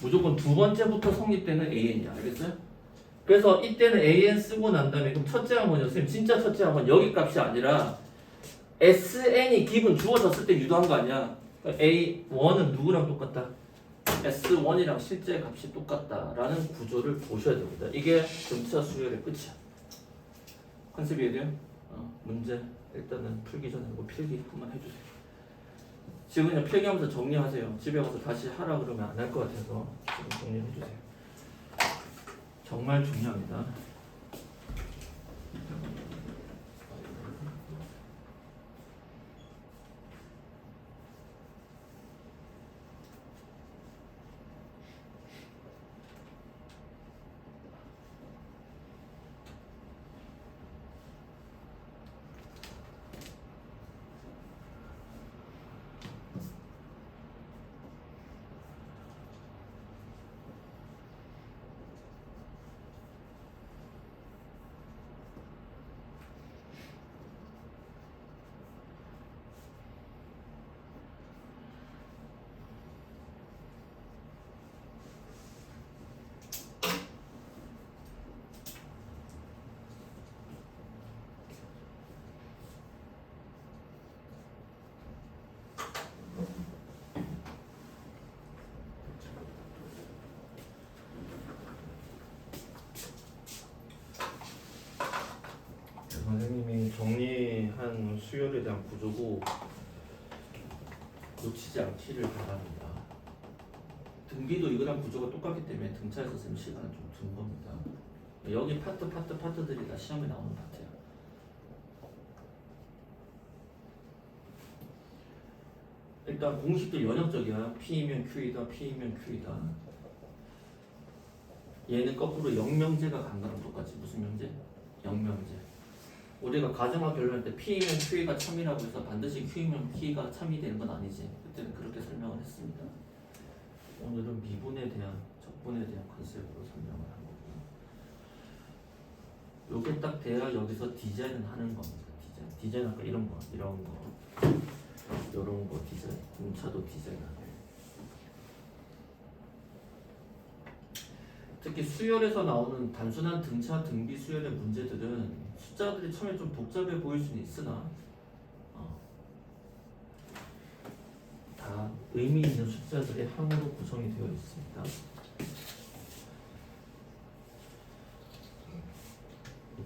S1: 무조건 두 번째부터 성립되는 AN이야. 알겠어요? 그래서 이때는 AN 쓰고 난 다음에 그럼 첫째 항은요. 선생님 진짜 첫째 항은 여기 값이 아니라 SN이 기분 주어졌을 때 유도한 거 아니야. A1은 누구랑 똑같다? S1이랑 실제 값이 똑같다라는 구조를 보셔야 됩니다. 이게 등차 수열의 끝이야. 컨셉이 이해돼요? 문제 일단은 풀기 전에 이거 필기 한번 해주세요. 지금 그냥 필기하면서 정리하세요. 집에 가서 다시 하라 그러면 안 할 것 같아서 지금 정리해주세요. 정말 중요합니다. 선생님이 정리한 수열에 대한 구조고 놓치지 않기를 바랍니다. 등비도 이거랑 구조가 똑같기 때문에 등차에서 쓰는 시간은 좀 든 겁니다. 여기 파트들이 다 시험에 나오는 파트야. 일단 공식도 연역적이야. P이면 Q이다, P이면 Q이다. 얘는 거꾸로 영명제가 간 거랑 똑같이. 무슨 명제? 영명제. 우리가 가정화 결론할 때 P이면 Q가 참이라고 해서 반드시 Q이면 P가 참이 되는 건 아니지. 그때는 그렇게 설명을 했습니다. 오늘은 미분에 대한, 적분에 대한 컨셉으로 설명을 한 거고요. 요게 딱 돼야 여기서 디자인을 하는 겁니다. 디자인 아까 이런 거, 요런 거 디자인, 공차도 디자인하고. 특히 수열에서 나오는 단순한 등차, 등비 수열의 문제들은 숫자들이 처음에 좀 복잡해 보일 수는 있으나 다 의미 있는 숫자들의 항으로 구성이 되어 있습니다.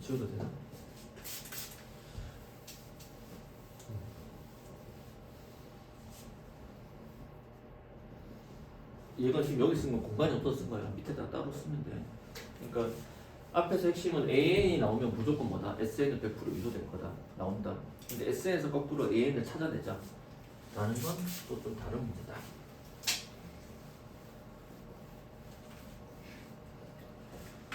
S1: 지워도 되나? 얘가 지금 여기 쓴 건 공간이 없어서 쓴 거야. 밑에다 따로 쓰면 돼. 그러니까 앞에서 핵심은 AN이 나오면 무조건 뭐다? SN은 100% 유도될 거다. 나온다. 근데 SN에서 거꾸로 AN을 찾아내자. 라는 건 또 좀 다른 문제다.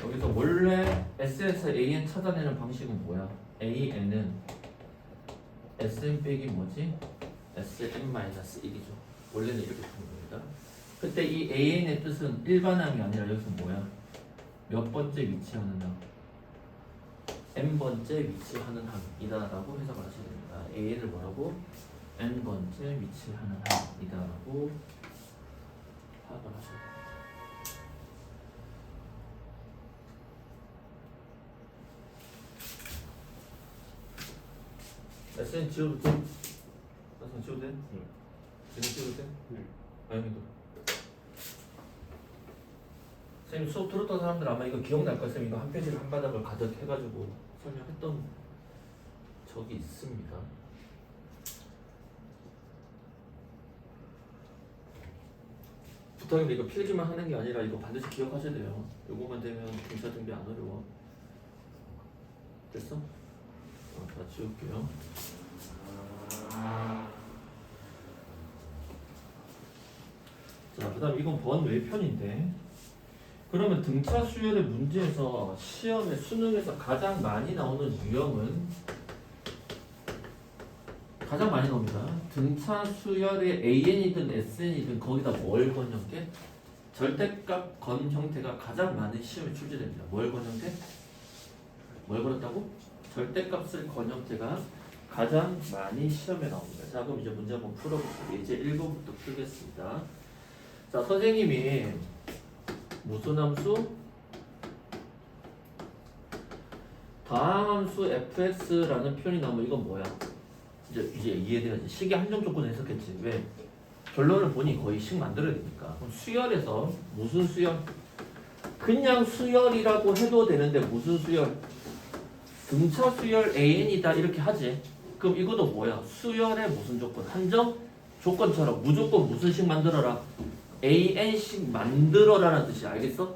S1: 여기서 원래 SN에서 AN 찾아내는 방식은 뭐야? AN은 SN 빼기 뭐지? SN-1이죠. 원래는 이렇게 푸는 겁니다. 그때 이 AN의 뜻은 일반항이 아니라 여기서 뭐야? 몇 번째 위치하는 항? n번째 위치하는 항이다라고 해석을 하셔야 됩니다. AN을 뭐라고? n번째 위치하는 항이다라고 파악을 하셔야 됩니다. SN 지워도 돼? SN 지워도 돼?
S2: 네.
S1: SN 지워도 돼?
S2: 네.
S1: 아영이도. 선생님 수업 들었던 사람들 아마 이거 기억날 거예요. 선생님 이거 한 페이지를 한 바닥을 가득 해가지고 설명했던 적이 있습니다. 부탁인데 이거 필기만 하는 게 아니라 이거 반드시 기억하셔야 돼요. 요거만 되면 등차 준비 안 어려워. 됐어? 다 지울게요. 자, 그 다음 이건 번외편인데 그러면 등차 수열의 문제에서 시험에 수능에서 가장 많이 나오는 유형은 가장 많이 나옵니다. 등차 수열의 AN이든 SN이든 거기다 뭘 건 형태? 절대값 건 형태가 가장 많은 시험에 출제됩니다. 뭘 건 형태? 뭘 걸었다고? 절대값을 건 형태가 가장 많이 시험에 나옵니다. 자, 그럼 이제 문제 한번 풀어볼게요. 이제 1번부터 풀겠습니다. 자, 선생님이 무슨 함수? 다항함수 fx라는 표현이 나오면 이건 뭐야? 이제 이해돼야지. 식의 한정 조건을 해석했지. 왜? 결론을 보니 거의 식 만들어야 되니까. 그럼 수열에서 무슨 수열? 그냥 수열이라고 해도 되는데 무슨 수열? 등차 수열 AN이다 이렇게 하지. 그럼 이것도 뭐야? 수열의 무슨 조건? 한정 조건처럼 무조건 무슨 식 만들어라? AN식 만들어라는 뜻이야. 알겠어?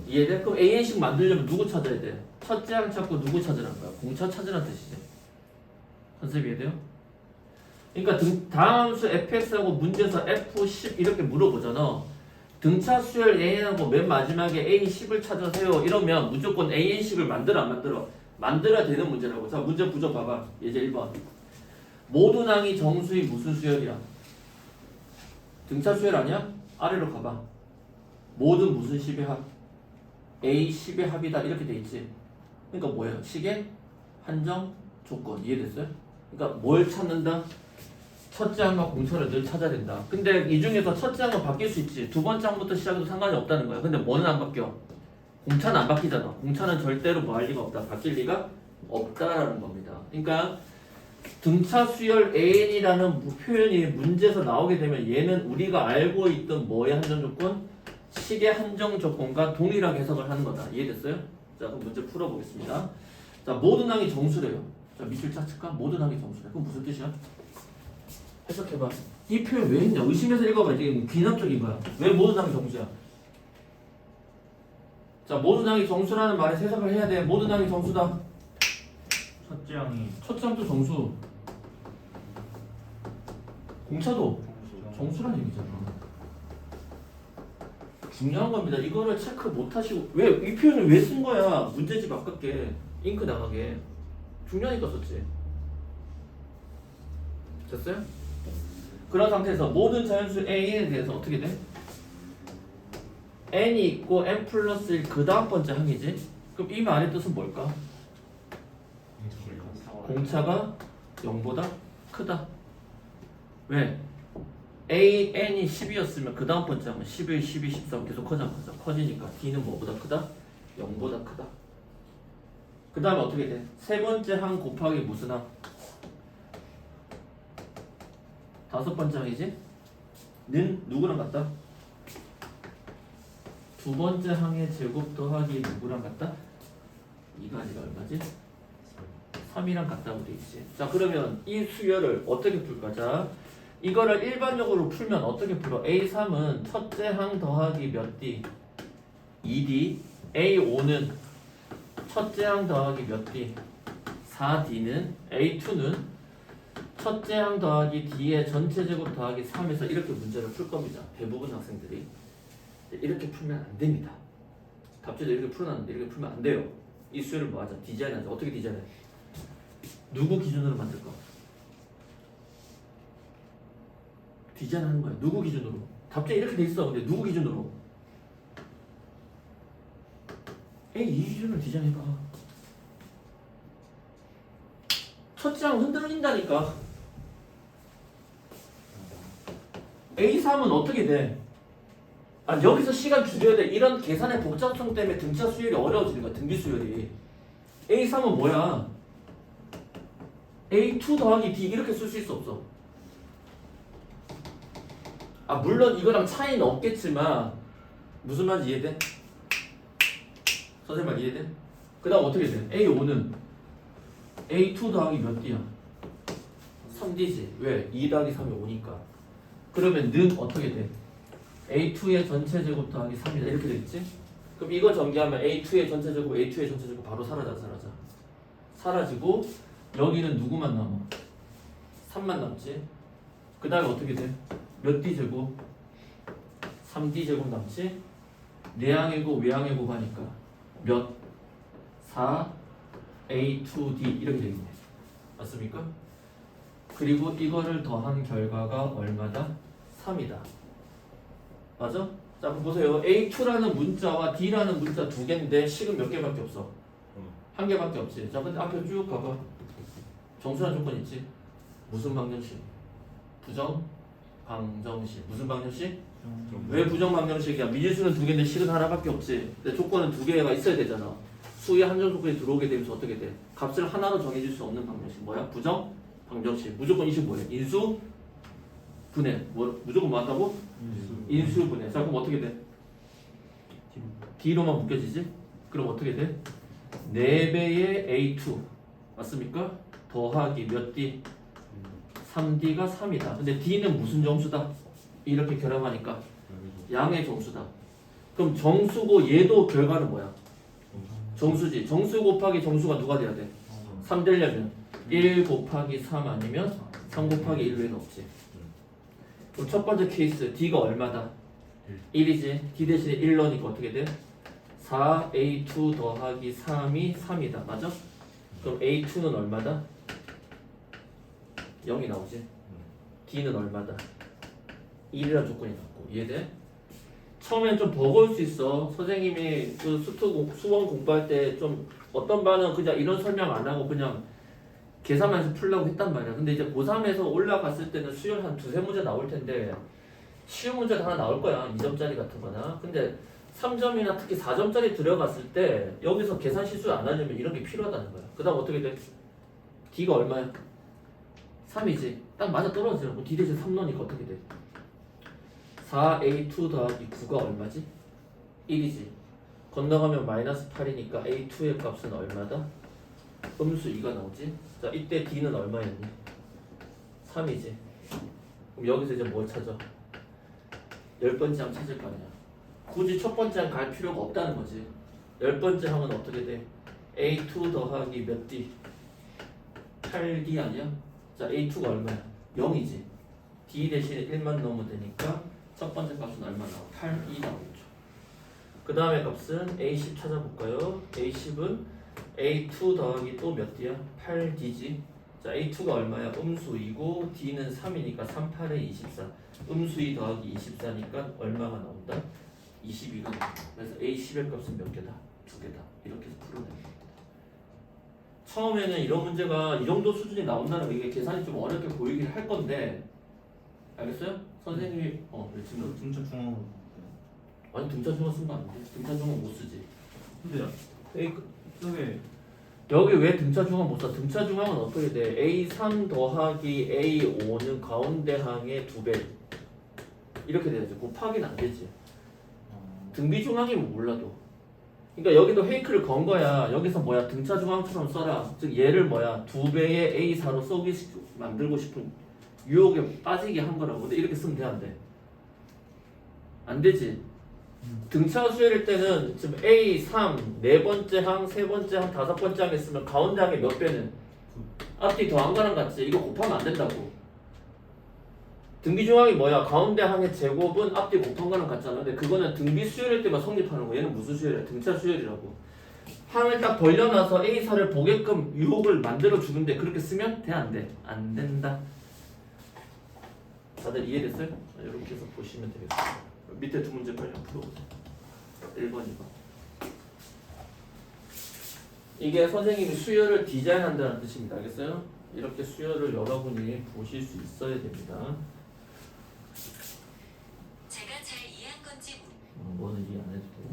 S1: 이해돼? 그럼 AN식 만들려면 누구 찾아야 돼? 첫째 항 찾고 누구 찾으라는 거야? 공차 찾으라는 뜻이지. 컨셉 이해돼요? 그러니까 다함수 fx하고 문제에서 f10 이렇게 물어보잖아. 등차 수열 AN하고 맨 마지막에 A10을 찾으세요. 이러면 무조건 AN식을 만들어 안 만들어? 만들어야 되는 문제라고. 자, 문제 구조 봐봐. 예제 1번. 모든 항이 정수의 무슨 수열이야? 등차 수열 아니야? 아래로 가봐. 모든 무슨 10의 합? A10의 합이다. 이렇게 돼 있지. 그러니까 뭐예요? 식의 한정 조건. 이해됐어요? 그러니까 뭘 찾는다? 첫째 항과 공차를 늘 찾아야 된다. 근데 이 중에서 첫째 항은 바뀔 수 있지. 두 번째 항부터 시작해도 상관이 없다는 거야. 근데 뭐는 안 바뀌어? 공차는 안 바뀌잖아. 공차는 절대로 뭐 할 리가 없다. 바뀔 리가 없다라는 겁니다. 그러니까 등차 수열 AN이라는 표현이 문제에서 나오게 되면 얘는 우리가 알고 있던 뭐의 한정 조건? 식의 한정 조건과 동일하게 해석을 하는 거다. 이해됐어요? 자, 그럼 문제 풀어보겠습니다. 자, 모든 항이 정수래요. 자, 밑줄 찾을까? 모든 항이 정수래. 그럼 무슨 뜻이야? 해석해봐. 이 표현 왜 했냐? 의심해서 읽어봐. 이게 귀납적인 거야. 왜 모든 항이 정수야? 자, 모든 항이 정수라는 말에 해석을 해야 돼. 모든 항이 정수다.
S2: 첫째 항이
S1: 첫째 항도 정수. 공차도 정수란 얘기잖아. 중요한 겁니다. 이거를 체크 못 하시고 왜 이 표현을 왜 쓴 거야? 문제집 아깝게 잉크 나가게. 중요하니까 썼지. 됐어요? 그런 상태에서 모든 자연수 A에 대해서 어떻게 돼? n이 있고 n 플러스 1 그 다음 번째 항이지? 그럼 이 말의 뜻은 뭘까? 공차가 0보다 크다. 왜? AN이 10이었으면 그 다음 번째 항은 11, 12, 13 계속 커지니까 D는 뭐보다 크다? 0보다 크다. 그 다음에 어떻게 돼? 세 번째 항 곱하기 무슨 항? 다섯 번째 항이지? 는 누구랑 같다? 두 번째 항의 제곱 더하기 누구랑 같다? 2가 아니라 얼마지? 3이랑 같다고 돼 있지. 자 그러면 이 수열을 어떻게 풀까? 자 이거를 일반적으로 풀면 어떻게 풀어? A3은 첫째 항 더하기 몇 D? 2D. A5는 첫째 항 더하기 몇 D? 4D는 A2는 첫째 항 더하기 D의 전체 제곱 더하기 3에서 이렇게 문제를 풀 겁니다. 대부분 학생들이 이렇게 풀면 안 됩니다. 답지도 이렇게 풀어놨는데 이렇게 풀면 안 돼요. 이 수열을 뭐 하자? 디자인하자. 어떻게 디자인해? 누구 기준으로 만들까? 디자인하는 거야. 누구 기준으로? 답지 이렇게 돼 있어. 근데 누구 기준으로? 이 기준으로 디자인해봐. 첫째 항 흔들린다니까. A3은 어떻게 돼? 아 여기서 시간 줄여야 돼. 이런 계산의 복잡성 때문에 등차 수열이 어려워지는 거야. 등비 수열이. A3은 뭐야? A2 더하기 D 이렇게 쓸 수 있어 없어? 아 물론 이거랑 차이는 없겠지만 무슨 말인지 이해돼? 선생님 말 이해돼? 그 다음 어떻게 돼? A5는 A2 더하기 몇 D야? 3D지. 왜? 2 더하기 3이 5니까. 그러면 는 어떻게 돼? A2의 전체 제곱 더하기 3이다. 이렇게 되겠지? 그럼 이거 전개하면 A2의 전체 제곱, A2의 전체 제곱 바로 사라지고 여기는 누구만 남아? 3만 남지? 그 다음에 어떻게 돼? 몇 D 제곱? 3D 제곱 남지? 내항이고 외항이고 하니까 몇? 4 A2D 이렇게 되겠네. 맞습니까? 그리고 이거를 더한 결과가 얼마다? 3이다. 맞아? 자 그럼 보세요. A2라는 문자와 D라는 문자 두 개인데 식은 몇 개밖에 없어? 한 개밖에 없지. 자 근데 앞에 쭉 가봐. 정수란 조건 있지? 무슨 방정식? 부정 방정식. 무슨 방정식? 왜 부정 방정식이야? 미지수는 두 개인데 식은 하나밖에 없지. 근데 조건은 두 개가 있어야 되잖아. 수의 한정 조건이 들어오게 되면서 어떻게 돼? 값을 하나로 정해질 수 없는 방정식. 뭐야? 부정 방정식. 무조건 이식 뭐야? 인수 분해. 뭐 무조건 뭐 한다고? 인수 분해. 자 그럼 어떻게 돼? D로만 묶여지지? 그럼 어떻게 돼? 4배의 A2 맞습니까? 더하기 몇 D? 3D가 3이다. 근데 D는 무슨 정수다? 이렇게 결합하니까 양의 정수다. 그럼 정수고 얘도 결과는 뭐야? 정수지. 정수 곱하기 정수가 누가 돼야 돼? 3 되려면 1 곱하기 3 아니면 3 곱하기 1 외에는 없지. 그럼 첫 번째 케이스 D가 얼마다? 1이지. D 대신에 1 넣으니까 어떻게 돼? 4A2 더하기 3이 3이다. 맞아? 그럼 A2는 얼마다? 0이 나오지. D는 얼마다? 1이라는 조건이 나왔고. 이해돼? 처음엔 좀 버거울 수 있어. 선생님이 그 수원 공부할 때 좀 어떤 반은 그냥 이런 설명 안 하고 그냥 계산하면서 풀려고 했단 말이야. 근데 이제 고3에서 올라갔을 때는 수열 한 두세 문제 나올 텐데 쉬운 문제가 하나 나올 거야. 2점짜리 같은 거나. 근데 3점이나 특히 4점짜리 들어갔을 때 여기서 계산 실수 안 하려면 이런 게 필요하다는 거야. 그 다음 어떻게 돼? D가 얼마야? 3이지. 딱 맞아 떨어지는 거. D 대신 3 넣으니까 어떻게 돼? 4A2 더하기 9가 얼마지? 1이지. 건너가면 마이너스 8이니까 A2의 값은 얼마다? 음수 2가 나오지. 자 이때 D는 얼마였니? 3이지. 그럼 여기서 이제 뭘 찾아? 10번째 항 찾을 거 아니야. 굳이 첫 번째 항 갈 필요가 없다는 거지. 10번째 항은 어떻게 돼? A2 더하기 몇 D? 8D 아니야? 자 A2가 얼마야? 0이지. D 대신에 1만 넣으면 되니까 첫 번째 값은 얼마 나와? 8, 2 나오겠죠. 그 다음에 값은 A10 찾아볼까요? A10은 A2 더하기 또 몇 D야? 8D지. 자 A2가 얼마야? 음수 2고 D는 3이니까 3, 8에 24. 음수 2 더하기 24니까 얼마가 나온다? 22가 나온다. 그래서 A10의 값은 몇 개다? 2개다. 이렇게 해서 풀어내는 겁니다. 처음에는 이런 문제가 이 정도 수준이 나온다는 거 이게 계산이 좀 어렵게 보이긴 할 건데 알겠어요? 선생님이 왜 지금
S2: 등차 중앙으로.
S1: 아니 등차 중앙 쓴 거 아닌데? 등차 중앙 못 쓰지.
S2: 근데 이게
S1: 여기 왜 등차 중앙 못 써? 등차 중앙은 어떻게 돼? A3 더하기 A5는 가운데 항의 2배 이렇게 돼야지. 곱하기는 안 되지. 등비 중앙이면 몰라도 그러니까 여기도 헤이크를 건 거야. 여기서 뭐야 등차 중앙처럼 써라. 즉 얘를 뭐야 2배의 A4로 만들고 싶은 유혹에 빠지게 한 거라고. 근데 이렇게 쓰면 돼 안 돼? 안 되지. 등차 수열일 때는 지금 A3 네 번째 항, 세 번째 항, 다섯 번째 항에 쓰면 가운데 항의 몇 배는 앞뒤 더한 거랑 같이 이거 곱하면 안 된다고. 등비 중항이 뭐야? 가운데 항의 제곱은 앞뒤 곱한 거랑 같잖아. 근데 그거는 등비 수열일 때만 성립하는 거. 얘는 무슨 수열이야? 등차 수열이라고. 항을 딱 벌려놔서 A4를 보게끔 유혹을 만들어 주는데 그렇게 쓰면 돼? 안 돼? 안 된다. 다들 이해됐어요? 이렇게 해서 보시면 되겠습니다. 밑에 두 문제 빨리 풀어보세요. 1번, 2번. 이게 선생님이 수열을 디자인한다는 뜻입니다. 알겠어요? 이렇게 수열을 여러분이 보실 수 있어야 됩니다.
S3: 제가 잘 이해한 건지
S1: 뭐는 이해 안 해도 돼.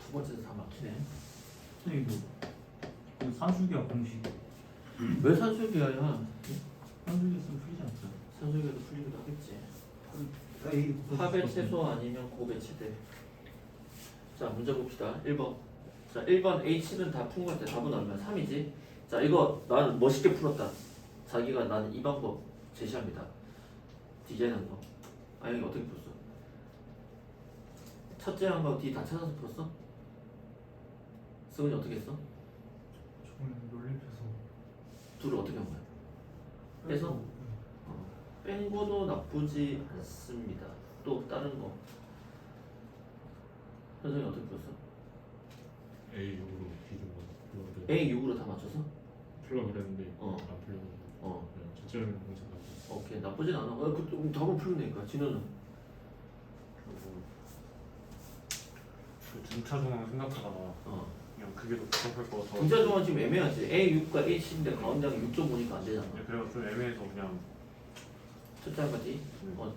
S1: 두 번째도 다 막히네.
S2: 선생님 그 산수기하 공식
S1: 왜 산술기야? 야?
S2: 산수기 쓰면 풀리지 않죠?
S1: 산술기도 풀리기도 하겠지.
S2: A
S1: 합의 최소 아니면 곱의 최대. 자 문제 봅시다. 1번. 자 1번 H는 다 푼 것 같아. 답은 얼마야? 3이지. 자 이거 나는 멋있게 풀었다. 자기가 나는 이 방법 제시합니다. 디자인한 거. 아니 어떻게 풀었어? 첫째 항하고 뒤 다 찾아서 풀었어? 승훈이 어떻게 했어?
S2: 저번에 놀림해서
S1: 둘을 어떻게 한 거야? 빼서? 뺀 거도 나쁘지 않습니다. 또 다른 거. 현성이 어떻게 풀었어?
S4: A6으로 기준으로
S1: A6으로 다 맞춰서?
S4: 풀려 그랬는데
S1: 어.
S4: 안 풀려.
S1: 어.
S4: 그냥 첫째는 공식하고
S1: 오케이 나쁘진 않아. 그럼 답은 풀면 되니까. 진호는?
S2: 그 등차 중앙 생각하다가
S1: 어.
S2: 그냥 그게 더 복잡할 것 같아서
S1: 등차 중앙 지금 애매하지. A6과 A10인데 가운데가 6.5니까 안 되잖아.
S2: 그래서 좀 애매해서 그냥
S1: 첫째 항까지?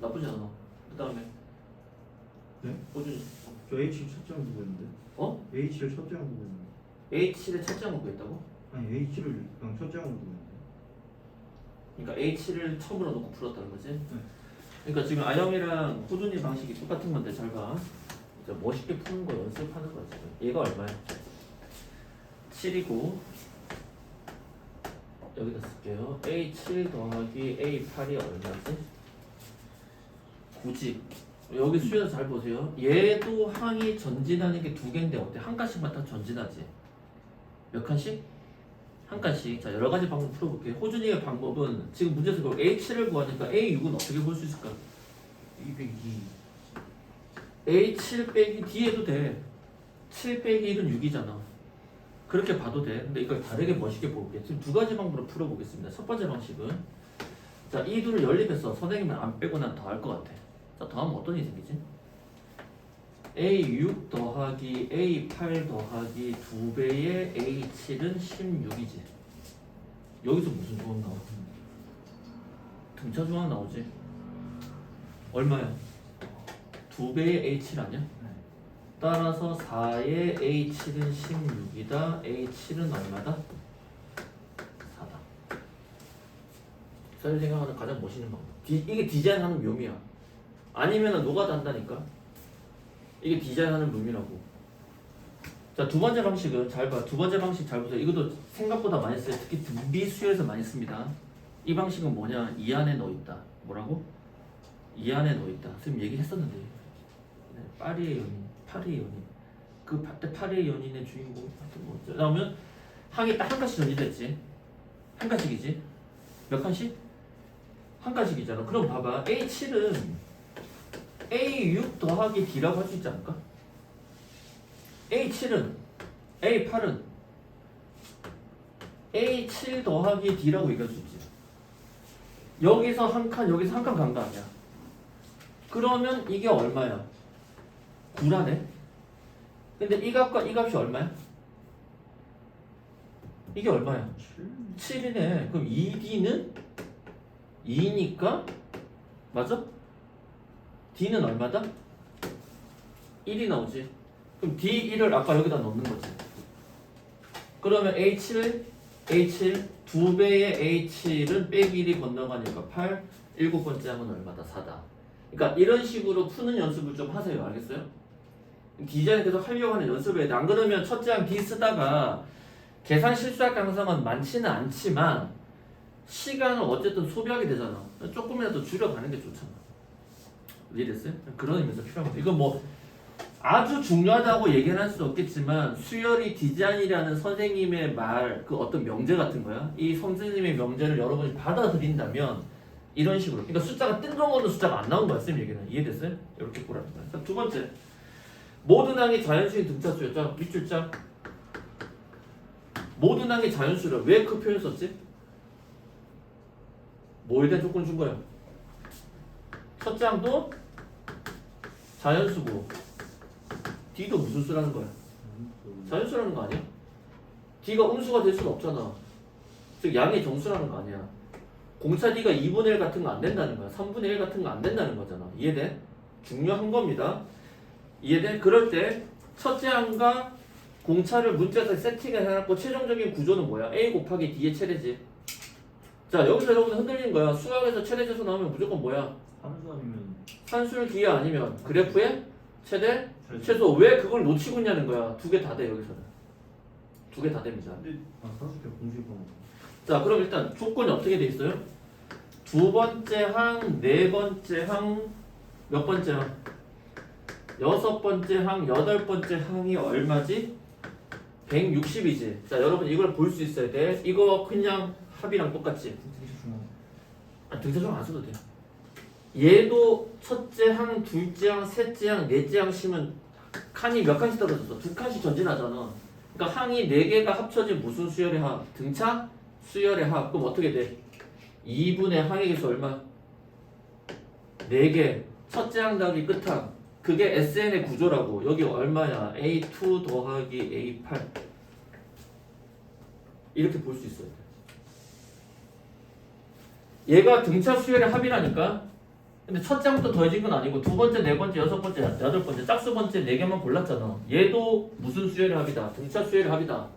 S1: 나쁘지 않아. 그 다음에?
S5: 네?
S1: 호준이.
S5: 저 H를 첫째 항 보고 있는데
S1: 어?
S5: H를 첫째 항 보고 있는데
S1: H를 첫째 항 구했다고?
S5: 아니 H를 그냥 첫째 항 보고 있는데
S1: 그러니까 H를 처음으로 놓고 풀었다는 거지? 그러니까 지금 아영이랑 호준이 방식이 똑같은 건데 잘 봐. 이제 멋있게 푸는 거 연습하는 거야 지금. 얘가 얼마야? 7이고 여기다 쓸게요. A7 더하기 A8이 얼마지? 9지. 여기 수열 잘 보세요. 얘도 항이 전진하는 게 두 개인데 어때? 한 칸씩만 딱 전진하지. 몇 칸씩? 한 칸씩. 자, 여러 가지 방법 풀어볼게요. 호준이의 방법은 지금 문제에서 A7을 구하니까 A6은 어떻게 볼 수 있을까?
S5: 202.
S1: A7 빼기 D해도 돼. 7 빼기 1은 6이잖아. 그렇게 봐도 돼. 근데 이걸 다르게 멋있게 볼게요. 지금 두 가지 방법으로 풀어보겠습니다. 첫 번째 방식은 자, 이 둘을 연립해서 선생님은 안 빼고 난 더 할 것 같아. 자, 더하면 어떤 일이 생기지? A6 더하기 A8 더하기 2배의 A7은 16이지. 여기서 무슨 조항 나와? 등차 조항 나오지. 얼마야? 2배의 A7 아니야? 따라서 4의 A7은 16이다. A7은 얼마다? 4다. 저희 생각하는 가장 멋있는 방법. 이게 디자인하는 묘미야. 아니면은 노가다 한다니까. 이게 디자인하는 묘미라고. 자, 두 번째 방식은 잘 봐. 두 번째 방식 잘 보세요. 이것도 생각보다 많이 써요. 특히 등비 수에서 많이 씁니다. 이 방식은 뭐냐? 이 안에 넣어 있다. 뭐라고? 이 안에 넣어 있다. 선생님 얘기했었는데. 네, 파리의 연인. 파리의 연인. 그 파리의 연인의 주인공. 하여튼 뭐. 그러면 항이 딱 한 칸씩 전진됐지. 한 칸씩이지. 몇 칸씩? 한 칸씩이잖아. 그럼 봐봐. A7은 A6 더하기 D라고 할 수 있지 않을까? A7은 A8은 A7 더하기 D라고 얘기할 수 있지. 여기서 한 칸, 여기서 한 칸 간 거 아니야. 그러면 이게 얼마야? 9라네. 근데 이 값과 이 값이 얼마야? 이게 얼마야? 7이네. 그럼 2D는 2니까 맞아? D는 얼마다? 1이 나오지. 그럼 D1을 아까 여기다 넣는 거지. 그러면 A7 2배의 A7은 빼기 1이 건너가니까 8 일곱 번째 항은 얼마다? 4다. 그러니까 이런 식으로 푸는 연습을 좀 하세요. 알겠어요? 디자인 계속 하려고 하는 연습을 해야 돼. 안 그러면 첫째 항 D 쓰다가 계산 실수할 가능성은 많지는 않지만 시간을 어쨌든 소비하게 되잖아. 조금이라도 줄여가는 게 좋잖아. 이해됐어요? 그런 의미에서 필요한 거죠. 이건 뭐 아주 중요하다고 얘기는 할 수 없겠지만 수열이 디자인이라는 선생님의 말, 그 어떤 명제 같은 거야. 이 선생님의 명제를 여러분이 받아들인다면 이런 식으로. 그러니까 숫자가 뜬금없는 숫자가 안 나온 거야. 쌤 얘기는. 이해됐어요? 이렇게 보라는 거야. 자, 두 번째. 모든 항이 자연수인 등차수요. 자, 밑줄자. 모든 항이 자연수를 왜 그 표현 썼지? 뭐에 대한 조건을 준 거야? 첫째 항도 자연수고 D도 무슨 수라는 거야? 자연수라는 거 아니야? D가 음수가 될 수는 없잖아. 즉 양의 정수라는 거 아니야. 공차 D가 2분의 1 같은 거 안 된다는 거야. 3분의 1 같은 거 안 된다는 거잖아. 이해돼? 중요한 겁니다. 이해돼? 그럴 때 첫째 항과 공차를 문자에서 세팅을 해놨고 최종적인 구조는 뭐야? A 곱하기 D의 최대지. 자, 여기서 여러분들 흔들리는 거야. 수학에서 최대지수 나오면 무조건 뭐야?
S5: 함수 아니면
S1: 산술 기하 아니면 그래프의 최대 최소. 왜 그걸 놓치고 있냐는 거야. 두 개 다 돼. 여기서는 두 개 다 됩니다.
S5: 근데 산수표 공식방.
S1: 자, 그럼 일단 조건이 어떻게 돼 있어요? 두 번째 항, 네 번째 항, 몇 번째 항? 여섯 번째 항, 여덟 번째 항이 얼마지? 160이지. 자, 여러분 이걸 볼 수 있어야 돼. 이거 그냥 합이랑 똑같지? 등차수는 안 써도 돼. 얘도 첫째 항, 둘째 항, 셋째 항, 넷째 항 심은 칸이 몇 칸씩 떨어졌어? 두 칸씩 전진하잖아. 그러니까 항이 네 개가 합쳐진 무슨 수열의 합? 등차 수열의 합. 그럼 어떻게 돼? 2분의 항의 개수 얼마? 4개. 첫째 항 더하기 끝항. 그게 SN의 구조라고. 여기 얼마야? A2 더하기 A8. 이렇게 볼 수 있어요. 얘가 등차 수열의 합이라니까. 근데 첫째 항부터 더해진 건 아니고 두 번째, 네 번째, 여섯 번째, 여덟 번째 짝수 번째 네 개만 골랐잖아. 얘도 무슨 수열의 합이다? 등차 수열의 합이다.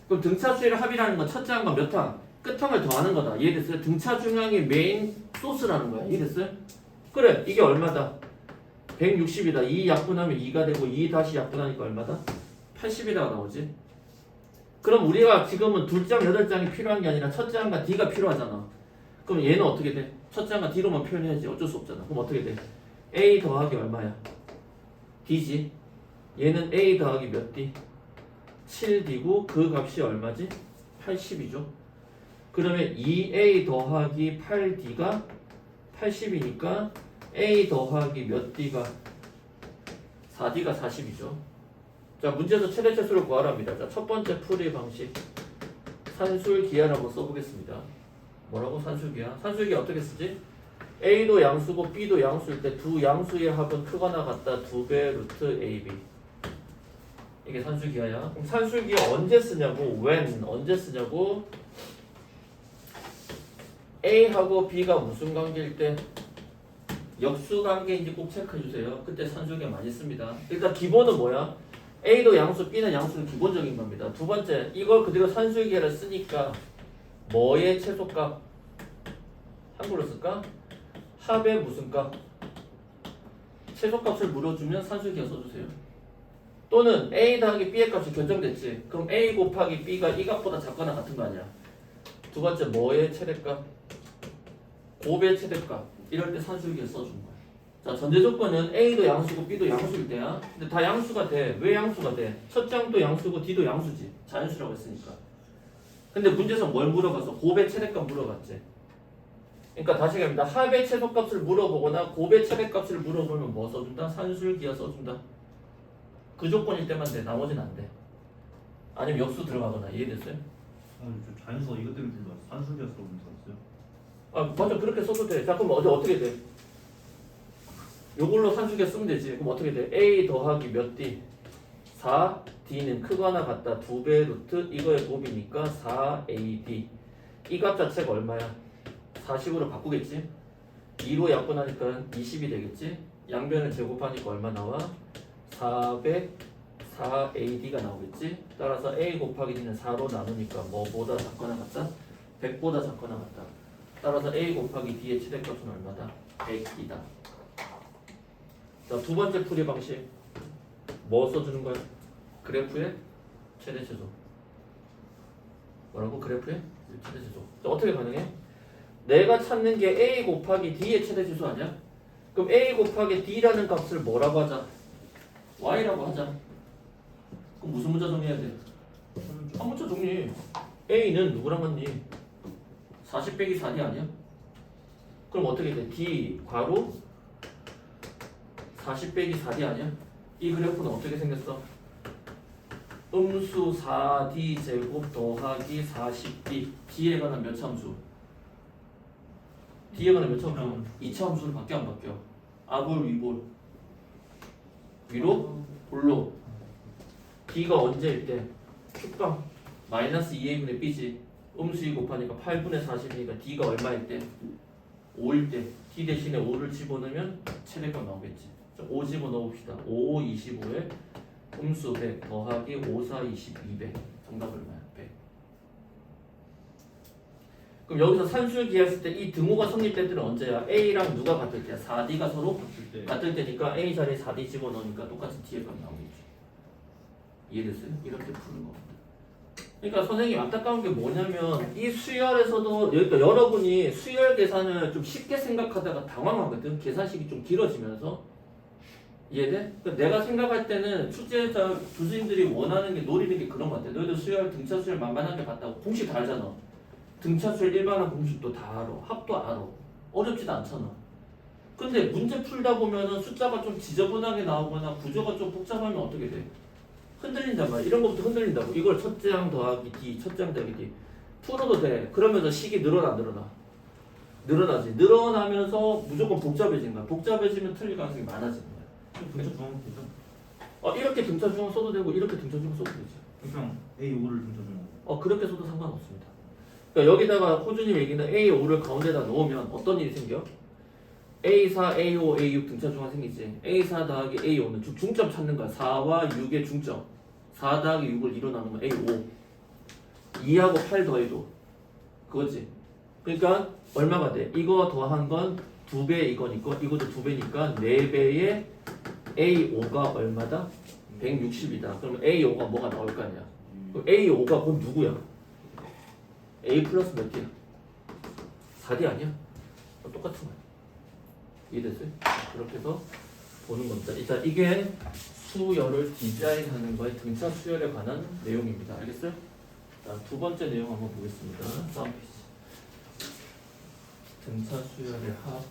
S1: 그럼 등차 수열의 합이라는 건 첫째 항과 몇 항? 끝항을 더하는 거다. 이해됐어요? 등차 중항이 메인 소스라는 거야. 이해됐어요? 그래 이게 얼마다? 160이다. 2 약분하면 2가 되고 2 다시 약분하니까 얼마다? 80이라고 나오지. 그럼 우리가 지금은 둘장 8장이 필요한 게 아니라 첫 장과 D가 필요하잖아. 그럼 얘는 어떻게 돼? 첫 장과 D로만 표현해야지. 어쩔 수 없잖아. 그럼 어떻게 돼? A 더하기 얼마야? D지. 얘는 A 더하기 몇 D? 7D고 그 값이 얼마지? 80이죠. 그러면 2A 더하기 8D가 80이니까 A 더하기 몇 D가 4D가 40이죠. 자, 문제에서 최대차수를 구하랍니다. 자, 첫 번째 풀이 방식 산술기하라고 써보겠습니다. 뭐라고? 산술기하. 산술기하 어떻게 쓰지? A도 양수고 B도 양수일 때 두 양수의 합은 크거나 같다 2배 루트 AB. 이게 산술기하야. 그럼 산술기하 언제 쓰냐고? when 언제 쓰냐고? A하고 B가 무슨 관계일 때? 역수 관계인지 꼭 체크해 주세요. 그때 산술기하 많이 씁니다. 일단 기본은 뭐야? A도 양수, B는 양수는 기본적인 겁니다. 두 번째, 이걸 그대로 산술기하를 쓰니까 뭐의 최소값? 한글로 쓸까? 합의 무슨 값? 최소값을 물어주면 산술기하 써주세요. 또는 A 더하기 B의 값이 결정됐지. 그럼 A 곱하기 B가 이 값보다 작거나 같은 거 아니야. 두 번째, 뭐의 최대값? 곱의 최대값. 이럴 때 산술기하 써준 거야. 자, 전제 조건은 A도 양수고 B도 양수일 때야. 근데 다 양수가 돼. 왜 양수가 돼? 첫 장도 양수고 D도 양수지. 자연수라고 했으니까. 근데 문제에서 뭘 물어봤어? 곱의 최대값 물어봤지. 그러니까 다시 얘기합니다. 합의 최소값을 물어보거나 곱의 최대값을 물어보면 뭐 써준다? 산술기하 써준다. 그 조건일 때만 돼. 나머지는 안 돼. 아니면 역수 들어가거나. 이해됐어요?
S5: 저 자연수가 이것 때문에 들어갔어. 산술기가 들어오는 줄 알았어요.
S1: 아, 맞아. 그렇게 써도 돼. 자, 그럼 어떻게 돼? 요걸로 산술기하 쓰면 되지. 그럼 어떻게 돼? A 더하기 몇 D? 4, D는 크거나 같다 2배 루트 이거의 곱이니까 4AD. 이 값 자체가 얼마야? 40으로 바꾸겠지? 2로 약분하니까 20이 되겠지? 양변을 제곱하니까 얼마 나와? 404AD가 나오겠지? 따라서 A 곱하기 D는 4로 나누니까 뭐보다 작거나 같다? 100보다 작거나 같다. 따라서 A 곱하기 D의 최대값은 얼마다? 100이다. 자, 두 번째 풀이 방식. 뭐 써주는 거야? 그래프의 최대 최소. 뭐라고? 그래프의 최대 최소. 자, 어떻게 가능해? 내가 찾는 게 A 곱하기 D의 최대 최소 아니야? 그럼 A 곱하기 D라는 값을 뭐라고 하자? Y라고 하자. 그럼 무슨 문자 정리해야 돼? 한 문자 정리. A는 누구랑 같니? 40 빼기 4D 아니야? 그럼 어떻게 돼? D 괄호 40 빼기 4D 아니야? 이 그래프는 어떻게 생겼어? 음수 4D 제곱 더하기 40D. D에 관한 몇 참수? D에 관한 몇 참수? 2차 함수를 바뀌어 안 바뀌어? 아볼 위볼 위로 볼로. D가 언제일 때? 축방 마이너스 2a분의 b지. 음수 2 곱하니까 8분의 40이니까 D가 얼마일 때? 5일 때 D 대신에 5를 집어넣으면 최대값 나오겠지. 5 집어넣읍시다. 5, 25에 음수 100 더하기 5, 4, 20, 200. 정답 얼마야? 100. 그럼 여기서 산술기했을 때 이 등호가 성립될 때는 언제야? A랑 누가 같을 때야? 4D가 서로
S5: 봤을 때
S1: 같을 때니까 A 자리에 4D 집어넣으니까 똑같이 D의 값 나오겠죠. 이해됐어요? 이렇게 푸는 겁니다. 그러니까 선생님 안타까운 게 뭐냐면 이 수열에서도 그러니까 여러분이 수열 계산을 좀 쉽게 생각하다가 당황하거든. 계산식이 좀 길어지면서. 이해돼? 그러니까 내가 생각할 때는 출제자 교수님들이 원하는 게 노리는 게 그런 것 같아. 너희들 수열 등차 수열 만만하게 봤다고 공식 다 알잖아. 등차 수열 일반한 공식도 다 알아. 합도 알아. 어렵지도 않잖아. 근데 문제 풀다 보면은 숫자가 좀 지저분하게 나오거나 구조가 좀 복잡하면 어떻게 돼? 흔들린단 말이야. 이런 것부터 흔들린다고. 이걸 첫 장 더하기 D, 첫 장 더하기 D 풀어도 돼. 그러면서 식이 늘어나? 늘어나지. 늘어나면서 무조건 복잡해지는 거야. 복잡해지면 틀릴 가능성이 많아지는 거야.
S5: 등차 중앙 되죠?
S1: 이렇게 등차 중앙 써도 되고 이렇게 등차 중앙 써도 되지.
S5: 그냥 A5를 등차 중앙.
S1: 그렇게 써도 상관없습니다. 그러니까 여기다가 호준이 얘기는 A5를 가운데다 놓으면 어떤 일이 생겨? A4, A5, A6 등차 중앙 생기지. A4 더하기 A5는 중점 찾는 거야. 4와 6의 중점. 4 더하기 6을 2로 나누면 A5. 2하고 8 더해도 그거지. 그러니까 얼마가 돼? 이거 더한 건 2배 이거니까 이것도 2배니까 4배의 A5가 얼마다? 160이다. 그러면 A5가 뭐가 나올 거 아니야? 그럼 A5가 그건 누구야? A 플러스 몇 개야? 4D 아니야? 똑같은 거야. 이해됐어요? 그렇게 해서 보는 겁니다. 일단 이게 수열을 디자인하는 거에 등차 수열에 관한 내용입니다. 알겠어요? 자, 두 번째 내용 한번 보겠습니다. 다음 페이지. 등차 수열의 합.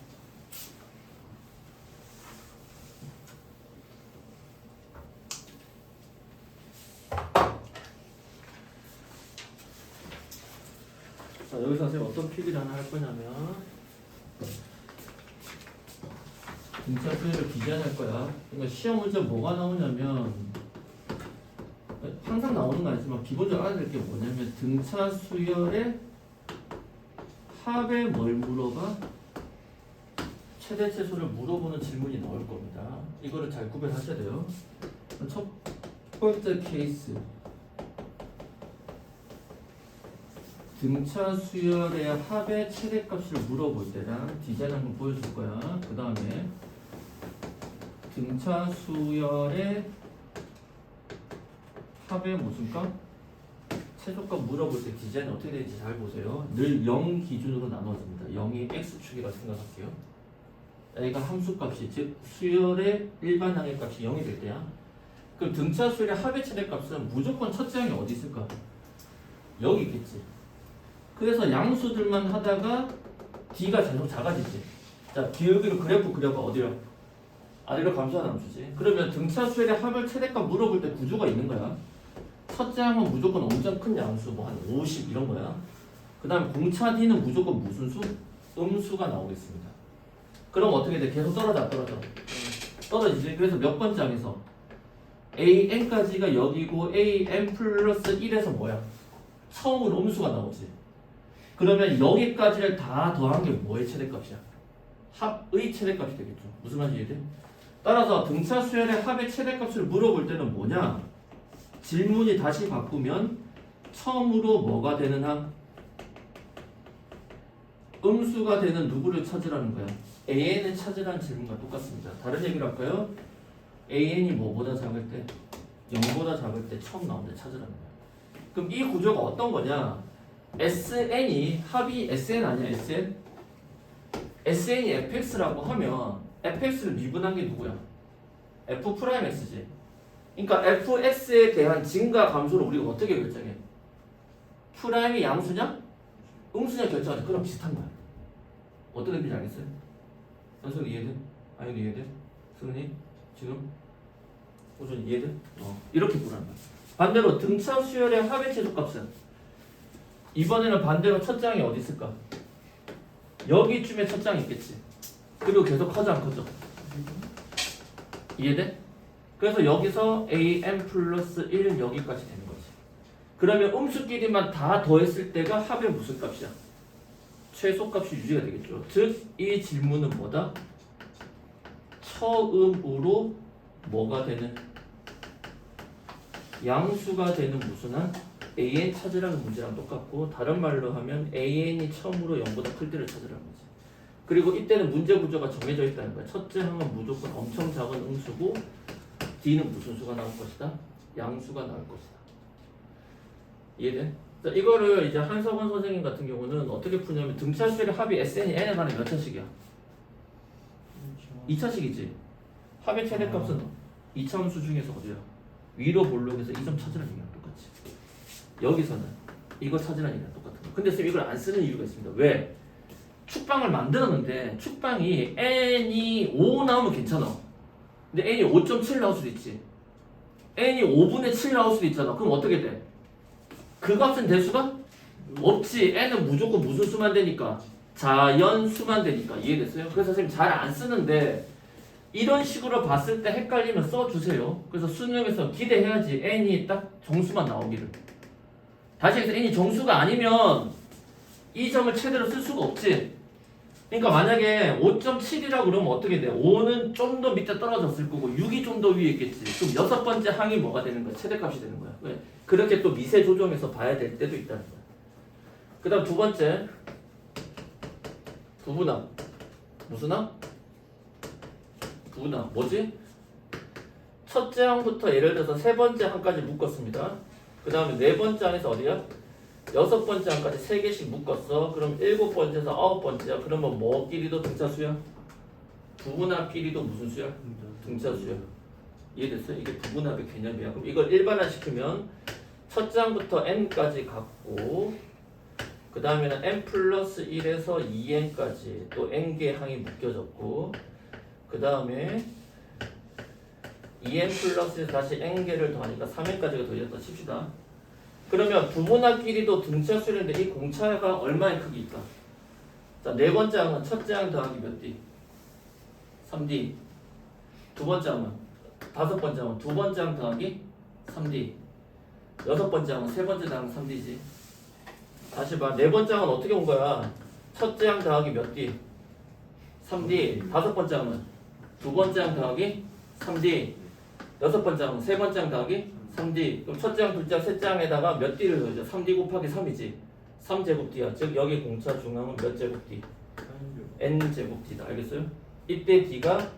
S1: 자, 여기서 선생님 어떤 필기를 하나 할 거냐면 등차 수열을 디자인할 거야. 그러니까 시험 문제 뭐가 나오냐면 항상 나오는 건 아니지만 기본적으로 알아야 될 게 뭐냐면 등차 수열의 합에 뭘 물어봐? 최대 최소를 물어보는 질문이 나올 겁니다. 이거를 잘 구별하셔야 돼요. 첫 번째 케이스 등차 수열의 합의 최대값을 물어볼 때랑 디자인 한번 보여줄 거야. 그 다음에 등차 수열의 합의 무슨 값? 최소값 물어볼 때 디자인 어떻게 되는지 잘 보세요. 늘 0 기준으로 나눠집니다. 0이 x축이라 생각할게요. A가 함수값이 즉 수열의 일반항의 값이 0이 될 때야. 그럼 등차 수열의 합의 최대값은 무조건 첫째 항이 어디 있을까? 여기 있겠지. 그래서 양수들만 하다가 D가 계속 작아지지. 자, 여기로 그래프 그려봐. 어디로? 아래로 감소하는 함수지. 그러면 등차 수열의 합을 최대값 물어볼 때 구조가 있는 거야. 첫째 항은 무조건 엄청 큰 양수, 뭐 한 50 이런 거야. 그 다음에 공차 D는 무조건 무슨 수? 음수가 나오겠습니다. 그럼 어떻게 돼? 계속 떨어져. 떨어지지. 그래서 몇 번째 항에서 AN까지가 여기고 AN 플러스 1에서 뭐야? 처음으로 음수가 나오지. 그러면 여기까지를 다 더한 게 뭐의 최대값이야? 합의 최대값이 되겠죠. 무슨 말인지 이해돼? 따라서 등차 수열의 합의 최대값을 물어볼 때는 뭐냐? 질문이 다시 바꾸면 처음으로 뭐가 되는 항? 음수가 되는 누구를 찾으라는 거야? AN을 찾으라는 질문과 똑같습니다. 다른 얘기를 할까요? AN이 뭐보다 작을 때? 0보다 작을 때 처음 나온 데 찾으라는 거야. 그럼 이 구조가 어떤 거냐? SN이 합이 SN 아니야? SN? SN이 fx라고 하면 fx를 미분한 게 누구야? f'x지. 그러니까 fx에 대한 증가 감소를 우리가 어떻게 결정해? 프라임이 양수냐? 음수냐 결정하지. 그럼 비슷한 거야. 어떤 의미인지 알겠어요? 연습 이해돼? 아니 이해돼? 승은이? 지금? 오준 이해돼? 이렇게 보라는 거야. 반대로 등차 수열의 합의 최소값은 이번에는 반대로 첫 장이 어디 있을까? 여기쯤에 첫 장이 있겠지. 그리고 계속 커져 안 커져? 이해돼? 그래서 여기서 AN 플러스 1 여기까지 되는 거지. 그러면 음수끼리만 다 더했을 때가 합의 무슨 값이야? 최소값이 유지가 되겠죠. 즉 이 질문은 뭐다? 처음으로 뭐가 되는? 양수가 되는 무슨 한? AN 찾으라는 문제랑 똑같고 다른 말로 하면 AN이 처음으로 0보다 클 때를 찾으라는 거지. 그리고 이때는 문제 구조가 정해져 있다는 거야. 첫째 항은 무조건 엄청 작은 음수고 D는 무슨 수가 나올 것이다? 양수가 나올 것이다. 이해돼? 자, 이거를 이제 한석원 선생님 같은 경우는 어떻게 푸냐면 등차 수열의 합이 SN이 N에 관해 몇 차식이야? 2차식이지. 합의 최대값은 2차 함수 중에서 어디야? 위로 볼록에서 2점 찾으라는 얘기랑 똑같지. 여기서는 이거 찾으라는 얘기랑 똑같은 거. 근데 쌤 이걸 안 쓰는 이유가 있습니다. 왜? 축방을 만들었는데 축방이 n이 5 나오면 괜찮아. 근데 n이 5.7 나올 수도 있지. n이 5분의 7 나올 수도 있잖아. 그럼 어떻게 돼? 그 값은 될 수가 없지. n은 무조건 무슨 수만 되니까? 자연수만 되니까. 이해됐어요? 그래서 선생님 잘 안 쓰는데 이런 식으로 봤을 때 헷갈리면 써주세요. 그래서 수능에서 기대해야지 n이 딱 정수만 나오기를. 다시 해서 n이 정수가 아니면 이 점을 최대로 쓸 수가 없지. 그러니까 만약에 5.7이라고 그러면 어떻게 돼? 5는 좀 더 밑에 떨어졌을 거고 6이 좀 더 위에 있겠지. 그럼 여섯 번째 항이 뭐가 되는 거야? 최대값이 되는 거야. 왜? 그렇게 또 미세 조정해서 봐야 될 때도 있다는 거야. 그 다음 두 번째 부분함. 무슨 항? 부분항. 뭐지? 첫째 항부터 예를 들어서 세 번째 항까지 묶었습니다. 그 다음에 네 번째 항에서 어디야? 여섯 번째 항까지 세 개씩 묶었어. 그럼 일곱 번째에서 아홉 번째야. 그러면 뭐끼리도 등차수야? 부분합끼리도 무슨 수야? 등차수야. 이해됐어요? 이게 부분합의 개념이야. 그럼 이걸 일반화시키면 첫 장부터 n까지 갖고 그 다음에는 n 플러스 1에서 2n까지 또 n개 항이 묶여졌고 그 다음에 2n 플러스에서 다시 n개를 더하니까 3n까지가 더해졌다 칩시다. 그러면 부분합끼리도 등차수인데 이 공차가 얼마의 크기일까? 자, 네 번째 항은 첫째 항 더하기 몇 D? 3D. 두 번째 항은 다섯 번째 항은 두 번째 항 더하기 3D. 여섯 번째 항은 세 번째 항 3D지. 다시 봐. 네 번째 항은 어떻게 온 거야? 첫째 항 더하기 몇 D? 3D. 다섯 번째 항은 두 번째 항 더하기 3D. 여섯 번째 항은 세 번째 항 더하기 3D. 그럼 첫째 항, 둘째 항, 셋째 항에다가 몇 D를 더해줘? 3D 곱하기 3이지. 3제곱 D야. 즉 여기 공차 중앙은 몇 제곱 D? n 제곱 D다. 알겠어요? 이때 D가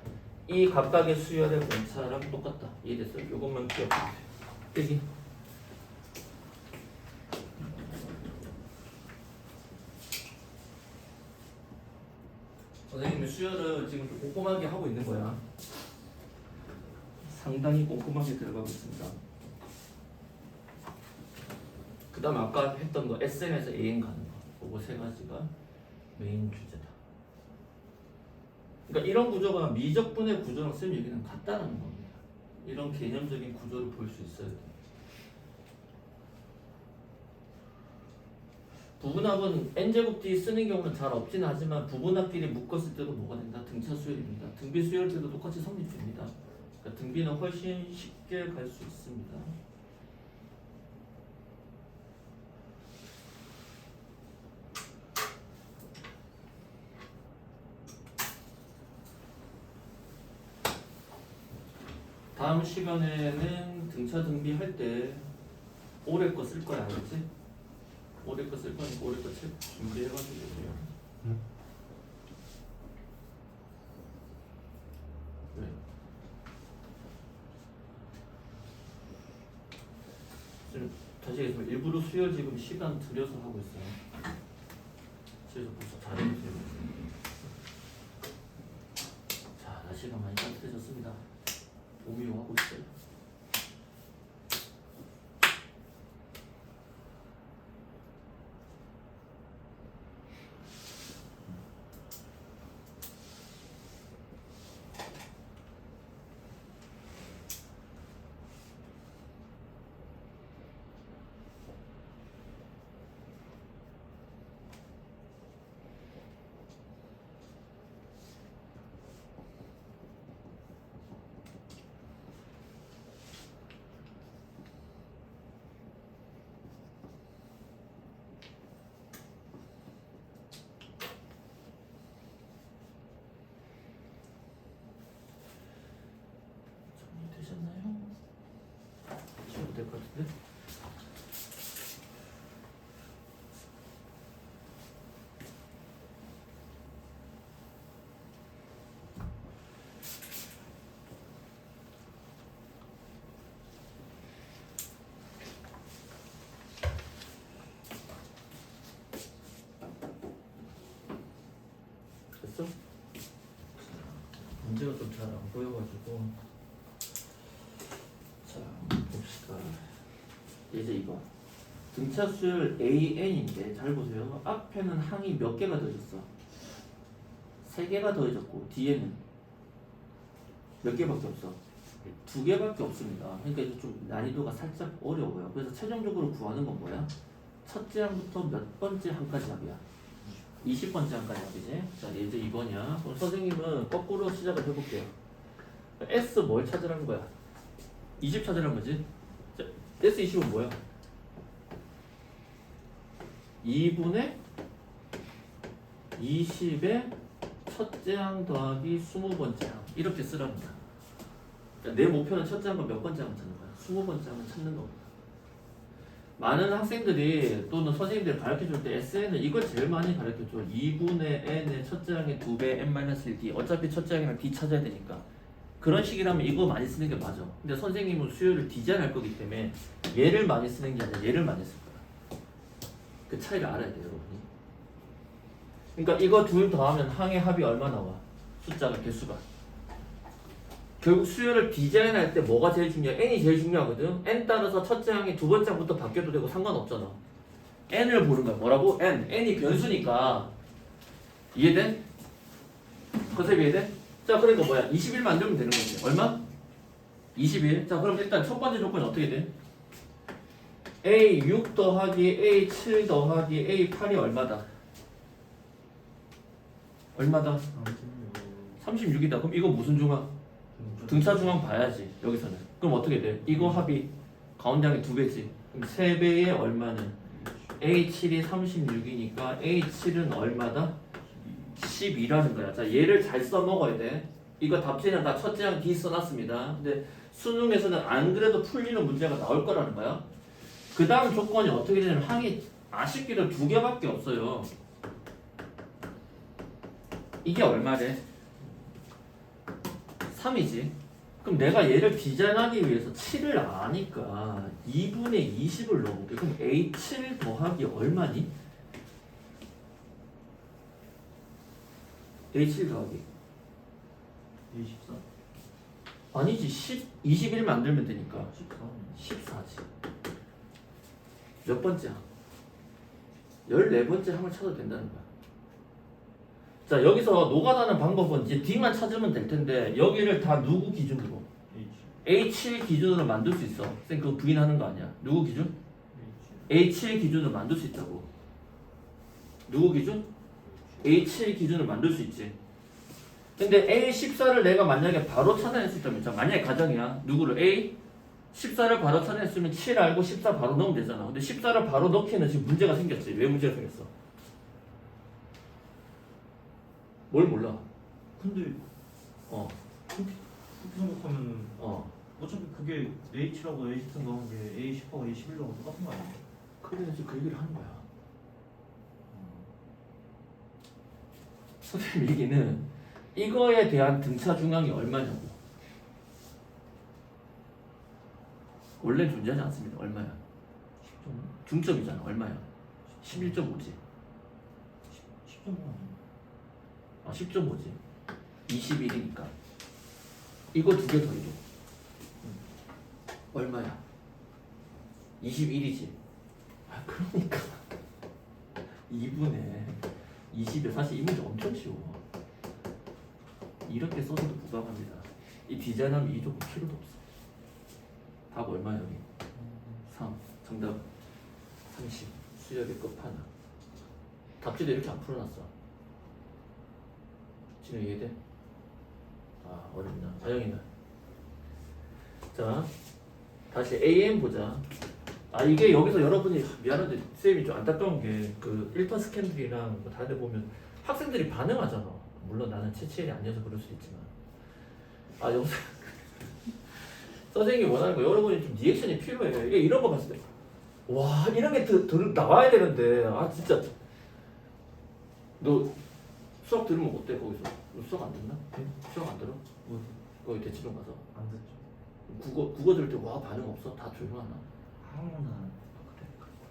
S1: 이 각각의 수열의 공차랑 똑같다. 이해됐어요? 이것만 기억해주세요. 빼기. 선생님이 수열을 지금 좀 꼼꼼하게 하고 있는 거야. 상당히 꼼꼼하게 들어가고 있습니다. 그 다음 아까 했던 거 SN에서 AN 가는 거. 그거 세 가지가 메인 주제다. 그러니까 이런 구조가 미적분의 구조랑 쌤 얘기는 같다는 겁니다. 이런 개념적인 구조를 볼 수 있어야 돼요. 부분합은 n제곱 d 쓰는 경우는 잘 없지는 하지만 부분합끼리 묶었을 때도 뭐가 된다? 등차 수열입니다. 등비 수열 때도 똑같이 성립됩니다. 그러니까 등비는 훨씬 쉽게 갈 수 있습니다. 다음 시간에는 등차 등비 할 때 올해 거 쓸 거야, 알겠지? 올해 거 쓸 거니까 올해 거 책 준비해가지고 오세요. 왜? 지금 다시 얘기하면 일부러 수열 지금 시간 들여서 하고 있어요. 그래서 벌써 잘해주세요. 자, 날씨가 많이 따뜻해졌습니다. 봄이 오고 있어요. 되셨나요? 지워도 될 것 같은데? 됐어? 문제가 좀 잘 안 보여가지고 봅시다. 이제 이거 등차 수열 AN인데 잘 보세요. 앞에는 항이 몇 개가 더해졌어? 3개가 더해졌고 뒤에는 몇 개밖에 없어? 2개밖에 없습니다. 그러니까 이제 좀 난이도가 살짝 어려워요. 그래서 최종적으로 구하는 건 뭐야? 첫째 항부터 몇 번째 항까지 합이야? 20번째 항까지 합이지? 자, 이제 이거냐? 그럼 선생님은 거꾸로 시작을 해볼게요. S 뭘 찾으라는 거야? 20 찾으라는 거지? 자, S20은 뭐야? 2분의 20의 첫째 항 더하기 20번째 항 이렇게 쓰랍니다. 그러니까 내 목표는 첫째 항과 몇 번째 항을 찾는 거야? 20번째 항을 찾는 겁니다. 많은 학생들이 또는 선생님들이 가르쳐줄 때 SN은 이걸 제일 많이 가르쳐줘. 2분의 n의 첫째 항의 2배 n-1d. 어차피 첫째 항이랑 d 찾아야 되니까. 그런 식이라면 이거 많이 쓰는 게 맞아. 근데 선생님은 수요를 디자인할 거기 때문에 얘를 많이 쓰는 게 아니라 얘를 많이 쓸 거야. 그 차이를 알아야 돼요, 여러분이. 그러니까 이거 둘 더하면 항의 합이 얼마 나와? 숫자가 개수가. 결국 수요를 디자인할 때 뭐가 제일 중요해? n이 제일 중요하거든. n 따라서 첫째 항이 두 번째 항부터 바뀌어도 되고 상관없잖아. n을 보는 거야. 뭐라고? n이 변수니까. 이해돼? 컨셉 이해돼? 자, 그러니까 뭐야? 21 만들면 되는 거지. 얼마? 21. 자, 그럼 일단 첫 번째 조건이 어떻게 돼? A6 더하기 A7 더하기 A8이 얼마다? 얼마다? 36이다. 그럼 이거 무슨 중앙? 등차 중앙 봐야지. 여기서는. 그럼 어떻게 돼? 이거 합이 가운데 항이 2배지. 그럼 3배에 얼마는? A7이 36이니까 A7은 얼마다? 12라는 거야. 자, 얘를 잘 써먹어야 돼. 이거 답지는 다 첫째 항 D 써놨습니다. 근데 수능에서는 안 그래도 풀리는 문제가 나올 거라는 거야. 그 다음 조건이 어떻게 되냐면 항이 아쉽게도 2개밖에 없어요. 이게 얼마래? 3이지. 그럼 내가 얘를 디자인하기 위해서 7을 아니까 2분의 20을 넣어볼게. 그럼 A7 더하기 얼마니? A7 더하기
S5: A14?
S1: 아니지. 21 만들면 되니까
S5: 14.
S1: 14지. 몇 번째 항? 14번째 항을 찾아도 된다는 거야. 자, 여기서 노가다는 방법은 이제 D만 찾으면 될 텐데 여기를 다 누구 기준으로? A7 기준으로 만들 수 있어. 쌤 그거 부인하는 거 아니야. 누구 기준? A7 기준으로 만들 수 있다고. 누구 기준? A7 기준으로 만들 수 있지. 근데 A14를 내가 만약에 바로 찾아낼 수 있다면, 자, 만약에 가정이야. 누구를? A14를 바로 찾아냈으면 7 알고 14 바로 넣으면 되잖아. 근데 14를 바로 넣기에는 지금 문제가 생겼지. 왜 문제가 생겼어? 뭘 몰라?
S5: 근데
S1: 어,
S5: 그렇게 생각하면 어차피 그게 H7하고 A14 넣은 게 A10하고 A11하고 똑같은 거 아니야?
S1: 그래서 지금 그 얘기를 하는 거야. 선생님 얘기는 이거에 대한 등차 중앙이 얼마냐고. 원래 존재하지 않습니다. 얼마야? 중점이잖아. 얼마야? 11.5지.
S5: 10.5 아니야?
S1: 아, 10.5지. 21이니까. 이거 두 개 더해줘. 얼마야? 21이지. 아, 그러니까 2분의 20에 사실 이 문제 엄청 쉬워. 이렇게 써서도 무방합니다. 이 디자인하면 이 조건 필요도 없어. 답 얼마야 여기? 3. 정답 30. 수열의 끝판왕. 답지도 이렇게 안 풀어놨어. 진우 이해돼? 아, 어렵나? 아영이나. 자, 다시 AM 보자. 아, 이게 여기서 여러분이 미안한데 쌤이 좀 안타까운 게 그 1턴 스캔들이랑 뭐 다른 데 보면 학생들이 반응하잖아. 물론 나는 채치엘이 아니어서 그럴 수도 있지만, 아, 영상 선생님이 원하는 거 여러분이 좀 리액션이 필요해. 이게 이런 거 봤을 때 와, 이런 게 나와야 되는데, 아 진짜. 너 수학 들으면 어때? 거기서 너 수학 안 듣나? 수학 안 들어?
S5: 뭐
S1: 거기 대치동 가서
S5: 안 듣죠?
S1: 국어 들을 때 와 반응 없어? 다 조용하나?
S5: 아무나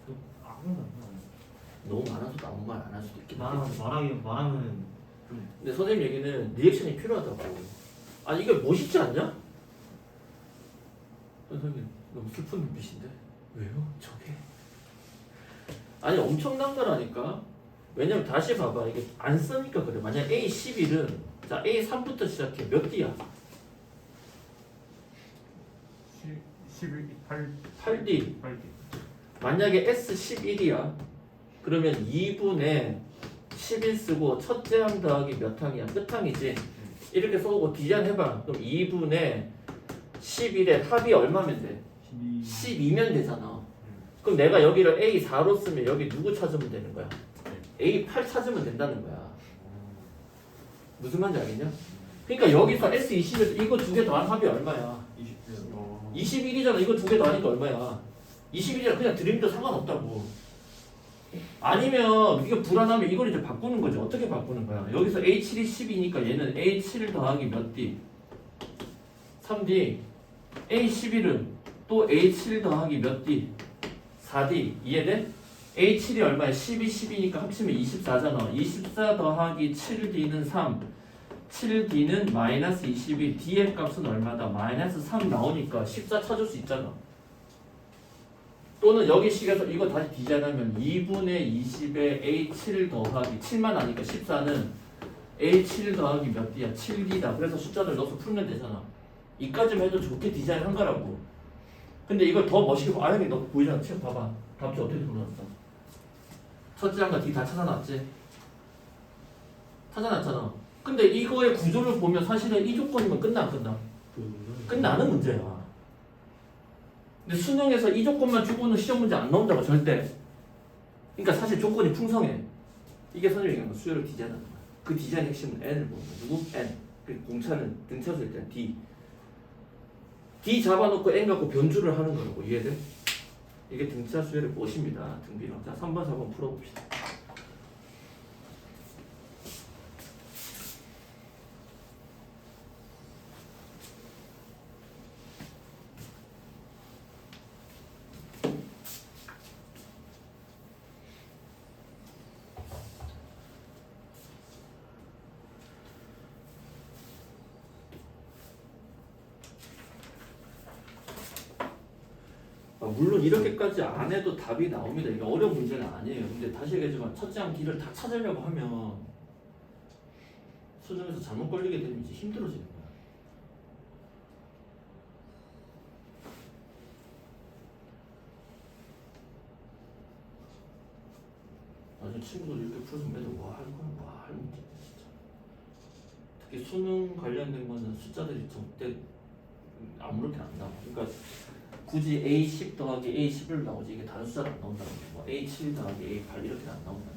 S1: 그래?
S5: 아무나 안
S1: 너무 많아서도 아무 말 안 할 수도 있긴 해.
S5: 말하면 좀
S1: 근데 선생님 얘기는 리액션이 필요하다고. 아, 이게 멋있지 않냐? 선생님 너무 슬픈 눈빛인데 왜요? 저게 아니 엄청난 거라니까. 왜냐면 다시 봐봐. 이게 안 쓰니까 그래. 만약 A11은 자 A3부터 시작해. 몇 D야?
S2: 11, 8,
S1: 8D.
S2: 8D.
S1: 만약에 S11이야. 그러면 2분의 11 쓰고 첫째 항 더하기 몇 항이야? 끝항이지. 이렇게 써오고 디자인 해봐. 그럼 2분의 11의 합이 얼마면 돼? 12면 되잖아. 그럼 내가 여기를 A4로 쓰면 여기 누구 찾으면 되는 거야? A8 찾으면 된다는 거야. 무슨 말인지 알겠냐? 그러니까 여기서 S20에서 이거 두 개 더한 합이 얼마야? 21이잖아. 이거 두 개 더하니까 얼마야? 21이라 그냥 드림도 상관없다고. 아니면 이게 불안하면 이걸 이제 바꾸는 거죠. 어떻게 바꾸는 거야? 여기서 A7이 10이니까 얘는 A7 더하기 몇 D? 3D. A11은 또 A7 더하기 몇 D? 4D. 이해돼? A7이 얼마야? 12, 10이니까 합치면 24잖아. 24 더하기 7D는 3. 7D는 마이너스 22. D의 값은 얼마다? 마이너스 3 나오니까 14 찾을 수 있잖아. 또는 여기 식에서 이거 다시 디자인하면 2분의 20에 A7 더하기 7만 아니까 14는 A7 더하기 몇 D야? 7D다. 그래서 숫자를 넣어서 풀면 되잖아. 이까지만 해도 좋게 디자인한 거라고. 근데 이걸 더 멋있게 아영이 너 보이잖아. 지금 봐봐. 답지 어떻게 풀어놨어? 첫째 항과 D 다 찾아놨지? 찾아놨잖아. 근데 이거의 구조를 보면 사실은 이 조건이면 끝나 안 끝나? 끝나는 문제야. 근데 수능에서 이 조건만 주고는 시험 문제 안 나온다고 절대. 그러니까 사실 조건이 풍성해. 이게 선생님이 얘기한 거 수요를 디자인하는 거야. 그 디자인 핵심은 N을 보는 거야. 누구? N. 그 공차는 등차수일 때는 D. D 잡아놓고 N 갖고 변주를 하는 거라고. 이해돼? 이게 등차 수열의 무엇입니다. 등비랑. 자, 3번, 4번 풀어봅시다. 물론 이렇게까지 안 해도 답이 나옵니다. 이게 어려운 문제는 아니에요. 근데 다시 얘기하지만 첫째 항 D를 다 찾으려고 하면 수능에서 잘못 걸리게 되면 이제 힘들어지는 거야. 나중에 친구들 이렇게 풀어서 매달 할 문제 진짜. 특히 수능 관련된 거는 숫자들이 절대 아무렇게 안 나와. 그러니까 굳이 A10 더하기 A11 나오지 이게 다른 숫자로 안 나온다는 거야. 뭐 A7 더하기 A8 이렇게 안 나온다는 거야.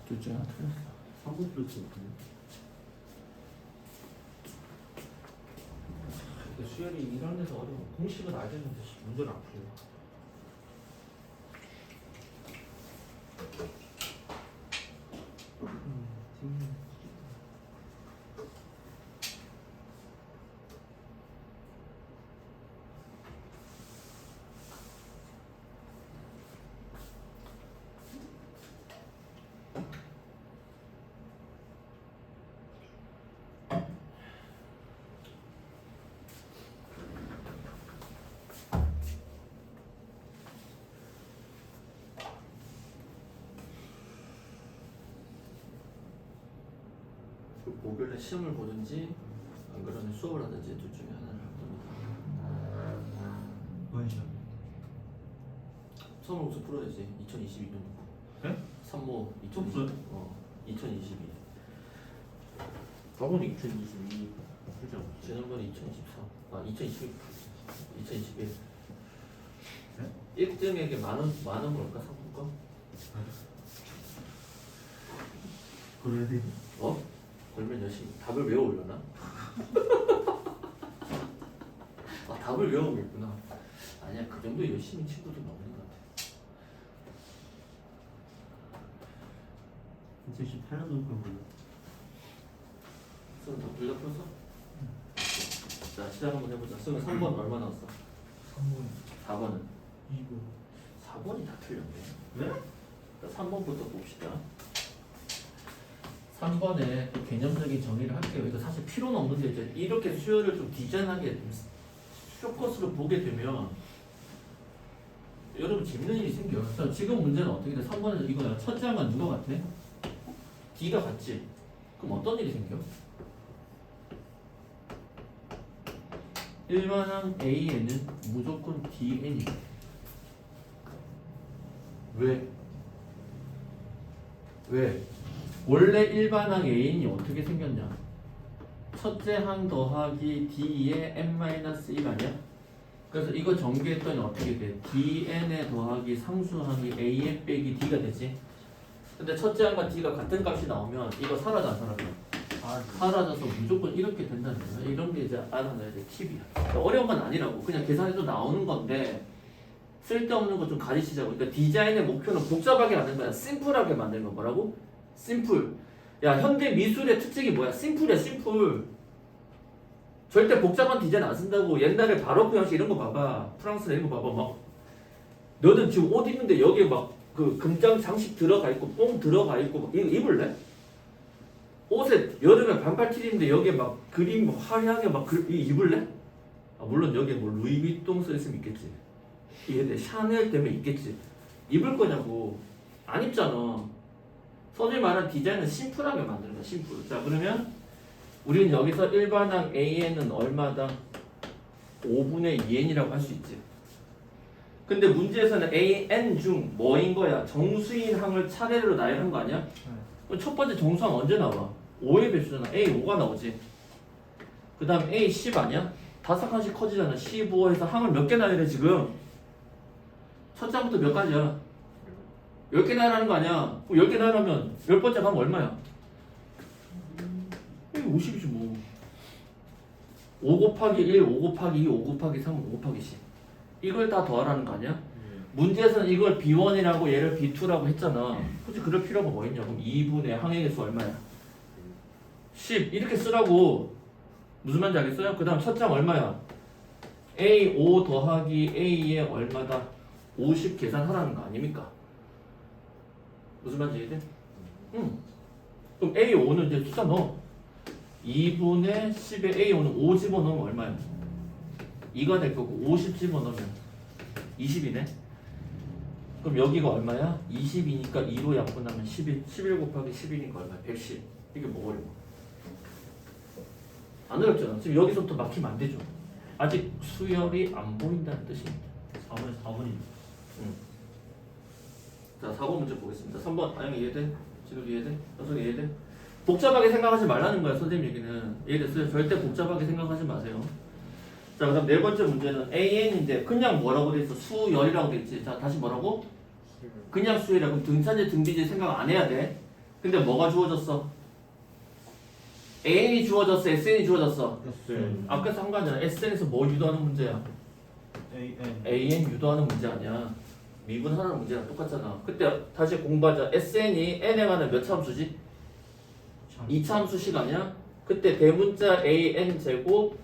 S1: 둘째 하나 틀렸어.
S5: 3번 플러스 어떻게?
S1: 수열이 이런 데서 어려워. 공식은 알겠는데 문제를 안 풀려. 목요일에 시험을 보든지 안 그러면 수업을 하든지 둘 중에 하나를 할 겁니다.
S5: 뭔 시험?
S1: 수험으로서 풀어야지. 2022년.
S5: 네?
S1: 3모
S5: 2022.
S1: 2022.
S4: 4번 2022 풀지 않았어요?
S1: 지난번에 2023. 2021. 2021.
S5: 네?
S1: 1등에게 만원 걸까 상품권?
S5: 그래야 돼.
S1: 걸면 열심히 답을 외워오려나? 답을 외워오겠구나. 아니야, 그 정도 열심히 친구도 나오는 것 같아.
S5: 2018년도 그거 몰라.
S1: 수능 다 둘 다 풀었어? 자, 시작 한번 해보자. 수능 3번 얼마 나왔어?
S2: 3번
S1: 4번은?
S2: 2번
S1: 4번이 다 틀렸네.
S5: 네?
S1: 자, 3번부터 봅시다. 3번에 또 개념적인 정의를 할게요. 이거 사실 필요는 없는데 이제 이렇게 수요를 좀 디자인하게 쇼커스로 보게 되면 여러분 재밌는 일이 생겨요. 그래서 지금 문제는 어떻게 돼? 3번에서 이거야. 첫째 항은 누가 같아? D가 같지? 그럼 어떤 일이 생겨? 일반항 A에는 무조건 DN이. 왜? 왜? 원래 일반항 An이 어떻게 생겼냐? 첫째 항 더하기 D의 n-1 아니야? 그래서 이거 전개했더니 어떻게 돼? Dn에 더하기 상수항이 An 빼기 D가 되지? 근데 첫째 항과 D가 같은 값이 나오면 이거 사라져 안 사라져? 사라져서 무조건 이렇게 된다는 거야. 이런 게 이제 알아놔야 될 팁이야. 어려운 건 아니라고. 그냥 계산해도 나오는 건데 쓸데없는 거 좀 가리시자고. 그러니까 디자인의 목표는 복잡하게 만든 거야. 심플하게 만든 거. 뭐라고? 심플. 야, 현대 미술의 특징이 뭐야? 심플이야, 심플. 절대 복잡한 디자인 안 쓴다고. 옛날에 바로크 형식 이런 거 봐봐. 프랑스 이런 거 봐봐. 막 너는 지금 옷 입는데 여기에 막 그 금장 장식 들어가 있고 뽕 들어가 있고 막 이거 입을래? 옷에 여름에 반팔 티인데 여기에 막 그림 막 화려하게 막 입을래? 아, 물론 여기에 뭐 루이비통 써 있으면 있겠지. 얘네 샤넬 때문에 있겠지. 입을 거냐고. 안 입잖아. 선생님 말한 디자인은 심플하게 만드는 거야. 심플. 자, 그러면 우리는 여기서 일반항 AN은 얼마다? 5분의 2n이라고 할 수 있지. 근데 문제에서는 AN 중 뭐인 거야? 정수인 항을 차례로 나열한 거 아니야? 그럼 첫 번째 정수항 언제 나와? 5의 배수잖아. A5가 나오지. 그 다음 A10 아니야? 5칸씩 커지잖아. 15에서 항을 몇 개 나열해 지금? 첫 장부터 몇 가지야? 10개 나열하는 거 아니야? 10개 나열하면 10번째 가면 얼마야? 50이지 뭐. 5 곱하기 1, 5 곱하기 2, 5 곱하기 3, 5 곱하기 10. 이걸 다 더하라는 거 아니야? 문제에서는 이걸 B1이라고 얘를 B2라고 했잖아. 굳이 그럴 필요가 뭐 있냐? 그럼 2분의 항의 개수 얼마야? 10. 이렇게 쓰라고. 무슨 말인지 알겠어요? 그 다음 첫 장 얼마야? A5 더하기 A의 얼마다? 50 계산하라는 거 아닙니까? 무슨 말인지 이해돼? 응. 그럼 A5는 이제 숫자 넣어. 2분의 10에 A5는 5 집어넣으면 얼마야? 2가 될 거고 50 집어넣으면 20이네. 그럼 여기가 얼마야? 20이니까 2로 약분하면 11. 11 곱하기 11이니까 얼마야? 110. 이게 뭐 어려워? 안 어렵잖아. 지금 여기서부터 막히면 안 되죠. 아직 수열이 안 보인다는 뜻입니다.
S5: 4번이.
S1: 자, 4번 문제 보겠습니다. 3번 아영 이해돼? 지금 이해돼? 여섯 이해돼? 복잡하게 생각하지 말라는 거야. 선생님 얘기는 이해됐어요? 절대 복잡하게 생각하지 마세요. 자, 그 다음 네 번째 문제는 AN인데 그냥 뭐라고 돼 있어? 수열이라고 돼 있지. 자, 다시 뭐라고? 그냥 수열이라고. 등차제 등비제 생각 안 해야 돼. 근데 뭐가 주어졌어? AN이 주어졌어? SN이 주어졌어? 아까 상관이잖아. SN에서 뭐 유도하는 문제야? AN 유도하는 문제 아니야. 미분하는 문제랑 똑같잖아. 그때 다시 공부하자. SN이 n에 관한 몇 차 함수지? 2차 함수식 아니야? 그때 대문자 AN 제곱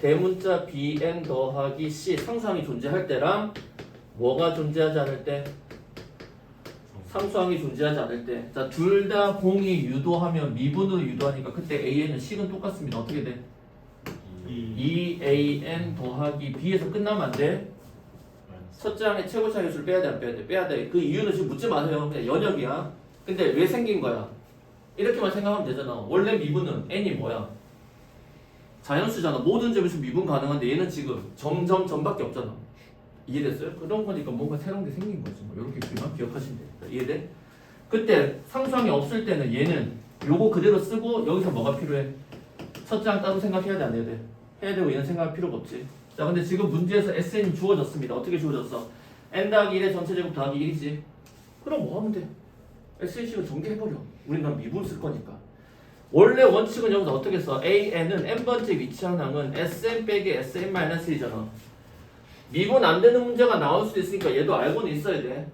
S1: 대문자 BN 더하기 C 상수항이 존재할 때랑 뭐가 존재하지 않을 때? 상수항이 존재하지 않을 때. 자, 둘 다 공이 유도하면 미분으로 유도하니까 그때 AN은 식은 똑같습니다. 어떻게 돼? 2AN 더하기 B에서 끝나면 안 돼. 첫째 항의 최고차 계수를 빼야 돼, 안 빼야 돼? 빼야 돼. 그 이유는 지금 묻지 마세요. 그냥 연역이야. 근데 왜 생긴 거야? 이렇게만 생각하면 되잖아. 원래 미분은 n이 뭐야? 자연수잖아. 모든 점에서 미분 가능한데 얘는 지금 점밖에 없잖아. 이해됐어요? 그런 거니까 뭔가 새로운 게 생긴 거지. 뭐 이렇게 기억하시면 됩니다. 이해돼? 그때 상수항이 없을 때는 얘는 요거 그대로 쓰고 여기서 뭐가 필요해? 첫째 항 따로 생각해야 돼, 안 해야 돼? 해야 되고 얘는 생각할 필요가 없지. 자, 근데 지금 문제에서 SN이 주어졌습니다. 어떻게 주어졌어? n 더하기 1의 전체 제곱 더하기 1이지. 그럼 뭐 하면 돼? SN식을 전개해버려. 우린 난 미분 쓸 거니까. 원래 원칙은 여기서 어떻게 써? AN은 n번째 위치한 항은 SN 빼기 SN-1이잖아. 미분 안 되는 문제가 나올 수도 있으니까 얘도 알고는 있어야 돼.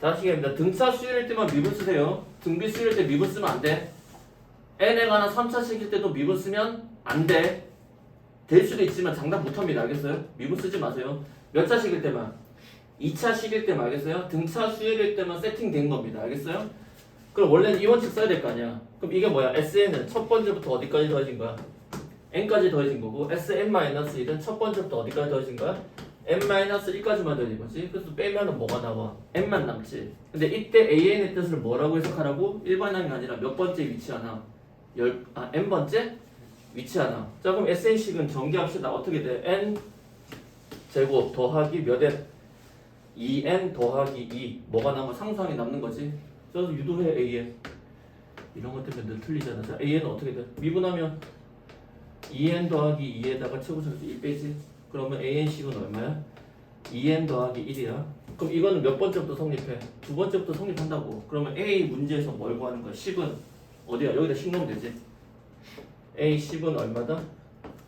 S1: 다시 얘기합니다. 등차 수열일 때만 미분 쓰세요. 등비 수열일 때 미분 쓰면 안 돼. n에 관한 3차식일 때도 미분 쓰면 안 돼. 될 수도 있지만 장담 못합니다. 알겠어요? 미분 쓰지 마세요. 몇 차식일 때만? 2차식일 때만. 알겠어요? 등차 수열일 때만 세팅된 겁니다. 알겠어요? 그럼 원래는 이 원칙 써야 될 거 아니야. 그럼 이게 뭐야? SN은 첫 번째부터 어디까지 더해진 거야? n까지 더해진 거고 SN-1은 첫 번째부터 어디까지 더해진 거야? n-1까지만 더해진 거지. 그래서 빼면은 뭐가 나와? n만 남지. 근데 이때 AN의 뜻을 뭐라고 해석하라고? 일반항이 아니라 몇 번째 위치하나? n번째? 위치하나. 자 그럼 SN식은 전개합시다. 어떻게 돼? n 제곱 더하기 몇 n? 2n 더하기 2. 뭐가 남아? 상수항이 남는 거지. 그래서 유도해 an. 이런 것 때문에 늘 틀리잖아. 자 an은 어떻게 돼? 미분하면 2n 더하기 2에다가 최고차수 1 빼지. 그러면 an식은 얼마야? 2n 더하기 1이야. 그럼 이거는 몇 번째부터 성립해? 두 번째부터 성립한다고. 그러면 A 문제에서 뭘 구하는 거야? 식은 어디야? 여기다 식 넣으면 되지. A 식은 얼마다?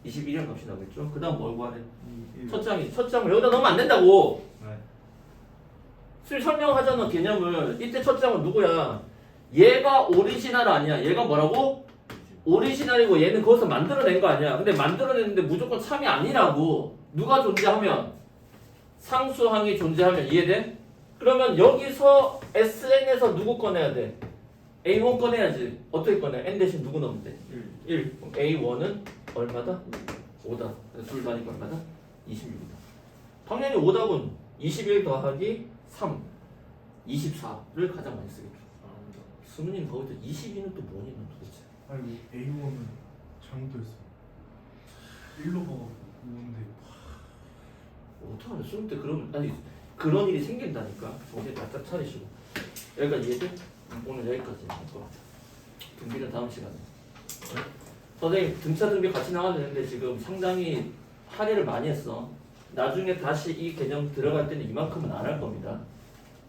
S1: 21이라는 값이 나오겠죠? 그 다음 뭘 구하래? 첫 장을 여기다 넣으면 안 된다고.
S5: 네.
S1: 술 설명하자는 개념을. 이때 첫 장은 누구야? 얘가 오리지널 아니야. 얘가 뭐라고? 오리지널이고 얘는 거기서 만들어낸 거 아니야. 근데 만들어냈는데 무조건 참이 아니라고. 누가 존재하면? 상수항이 존재하면. 이해돼? 그러면 여기서 SN에서 누구 꺼내야 돼? A1 꺼내야지. 어떻게 꺼내? N 대신 누구 넣으면 돼? 1. 그럼 A1은 얼마다? 5다. 둘 다니까 얼마다? 26이다. 당연히 오답은 21 더하기 3, 24를 가장 많이 쓰겠죠. 수능님 거기서 22는 또 뭐니 넌 도대체?
S2: 아니 A1은 잘못됐어. 1로 봐갖고 오는데
S1: 어떡하냐 수능 때 그러면 아니 그런 일이 생긴다니까. 정신 바짝 차리시고. 여기까지 이해돼? 오늘 여기까지 할거. 등비는 다음 시간에. 선생님 등차 등비 같이 나가야 되는데 지금 상당히 할애를 많이 했어. 나중에 다시 이 개념 들어갈 때는 이만큼은 안 할 겁니다.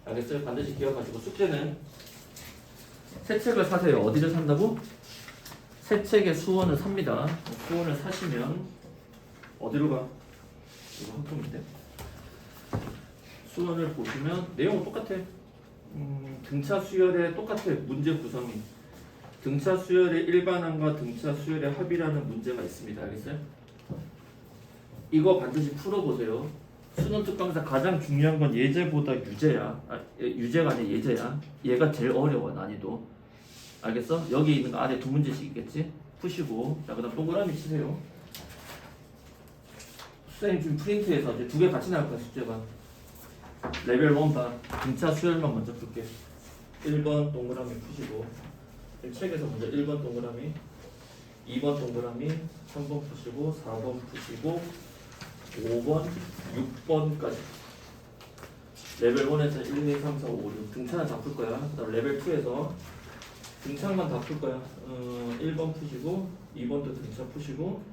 S1: 알겠어요? 반드시 기억하시고 숙제는 새 책을 사세요. 어디를 산다고? 새 책의 수원을 삽니다. 수원을 사시면 어디로 가? 이거 한 통인데. 수원을 보시면 내용은 똑같아. 등차 수열의 똑같아. 문제 구성이. 등차 수열의 일반항과 등차 수열의 합이라는 문제가 있습니다. 알겠어요? 이거 반드시 풀어보세요. 수능 특강사 가장 중요한 건 예제보다 유제야. 유제가 아니라 예제야. 얘가 제일 어려워 난이도. 알겠어? 여기 있는 거 아래 두 문제씩 있겠지? 푸시고. 자 그다음 동그라미 치세요. 선생님 지금 프린트해서 이제 두 개 같이 나올 거야 숙제가. 레벨 1반 등차 수열만 먼저 풀게. 1번 동그라미 푸시고. 책에서 먼저 1번 동그라미, 2번 동그라미, 3번 푸시고, 4번 푸시고, 5번, 6번까지. 레벨 1에서 1, 2, 3, 4, 5, 6 등차는 다 풀 거야. 그 다음 레벨 2에서 등차만 다 풀 거야. 1번 푸시고, 2번도 등차 푸시고,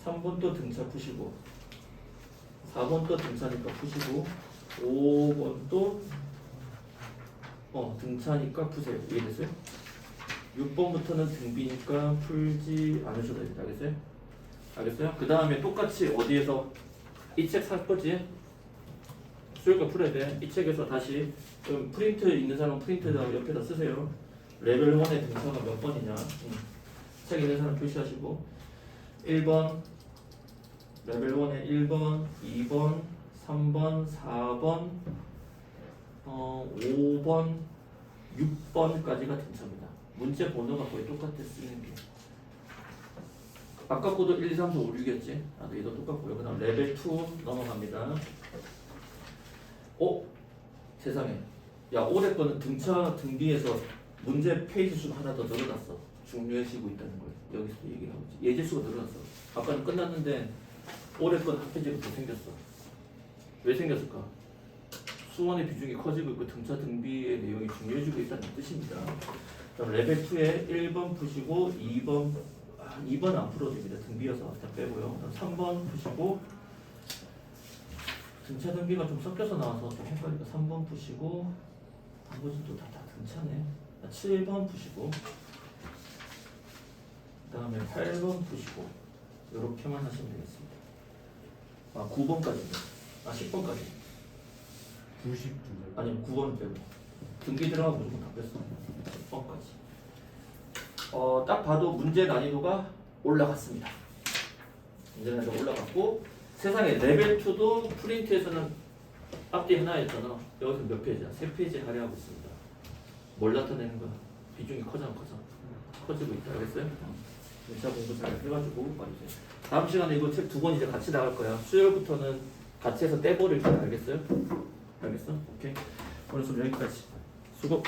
S1: 3번도 등차 푸시고, 4번도 등차니까 푸시고, 5번도 등차니까 푸세요. 이해됐어요? 6번부터는 등비니까 풀지 않으셔도 됩니다. 알겠어요? 알겠어요? 그 다음에 똑같이 어디에서 이 책 살 거지? 수요일까 풀어야 돼. 이 책에서 다시 좀 프린트 있는 사람은 프린트에다 옆에다 쓰세요. 레벨 1의 등차가 몇 번이냐? 책 있는 사람 표시하시고 1번 레벨 1에 1번, 2번, 3번, 4번, 5번, 6번까지가 등차입니다. 문제 번호가 거의 똑같아 쓰는 게. 아까 거도 1, 2, 3, 4, 5, 6이었지? 얘도 똑같고요. 그 다음 레벨 2 넘어갑니다. 세상에. 야 올해 거는 등차 등비에서 문제 페이지 수가 하나 더 늘어났어. 중요해지고 있다는 걸 여기서 얘기를 하고 있지. 예제 수가 늘어났어. 아까는 끝났는데 올해 건 한 페이지가 더 생겼어. 왜 생겼을까? 수원의 비중이 커지고 있고 등차 등비의 내용이 중요해지고 있다는 뜻입니다. 그럼 레벨 2에 1번 푸시고 2번 안 풀어도 됩니다. 등비여서 다 빼고요. 3번 푸시고 등차 등비가 좀 섞여서 나와서 좀 헷갈리니까 3번 푸시고 나머지는 또 다 등차네. 7번 푸시고 그 다음에 8번 푸시고 이렇게만 하시면 되겠습니다. 9번까지입니다. 10번까지
S2: 92.
S1: 아니면 9번 빼고 등기 들어가고 무조건 다 뺐어. 10번까지. 딱 봐도 문제 난이도가 올라갔습니다. 문제 난이도가 올라갔고 세상에 레벨 2도 프린트에서는 앞뒤 하나였잖아. 여기서 몇 페이지야? 3페이지 할애하고 있습니다. 뭘 나타내는 거야? 비중이 커져 안 커져? 커지고 있다. 알겠어요? 문자 공부 잘 해가지고 말이죠. 다음 시간에 이거 책 2권 이제 같이 나갈 거야. 수요일부터는 같이 해서 떼버릴 거야. 알겠어요? 알겠어? 오케이. 오늘 수업 여기까지. 수고.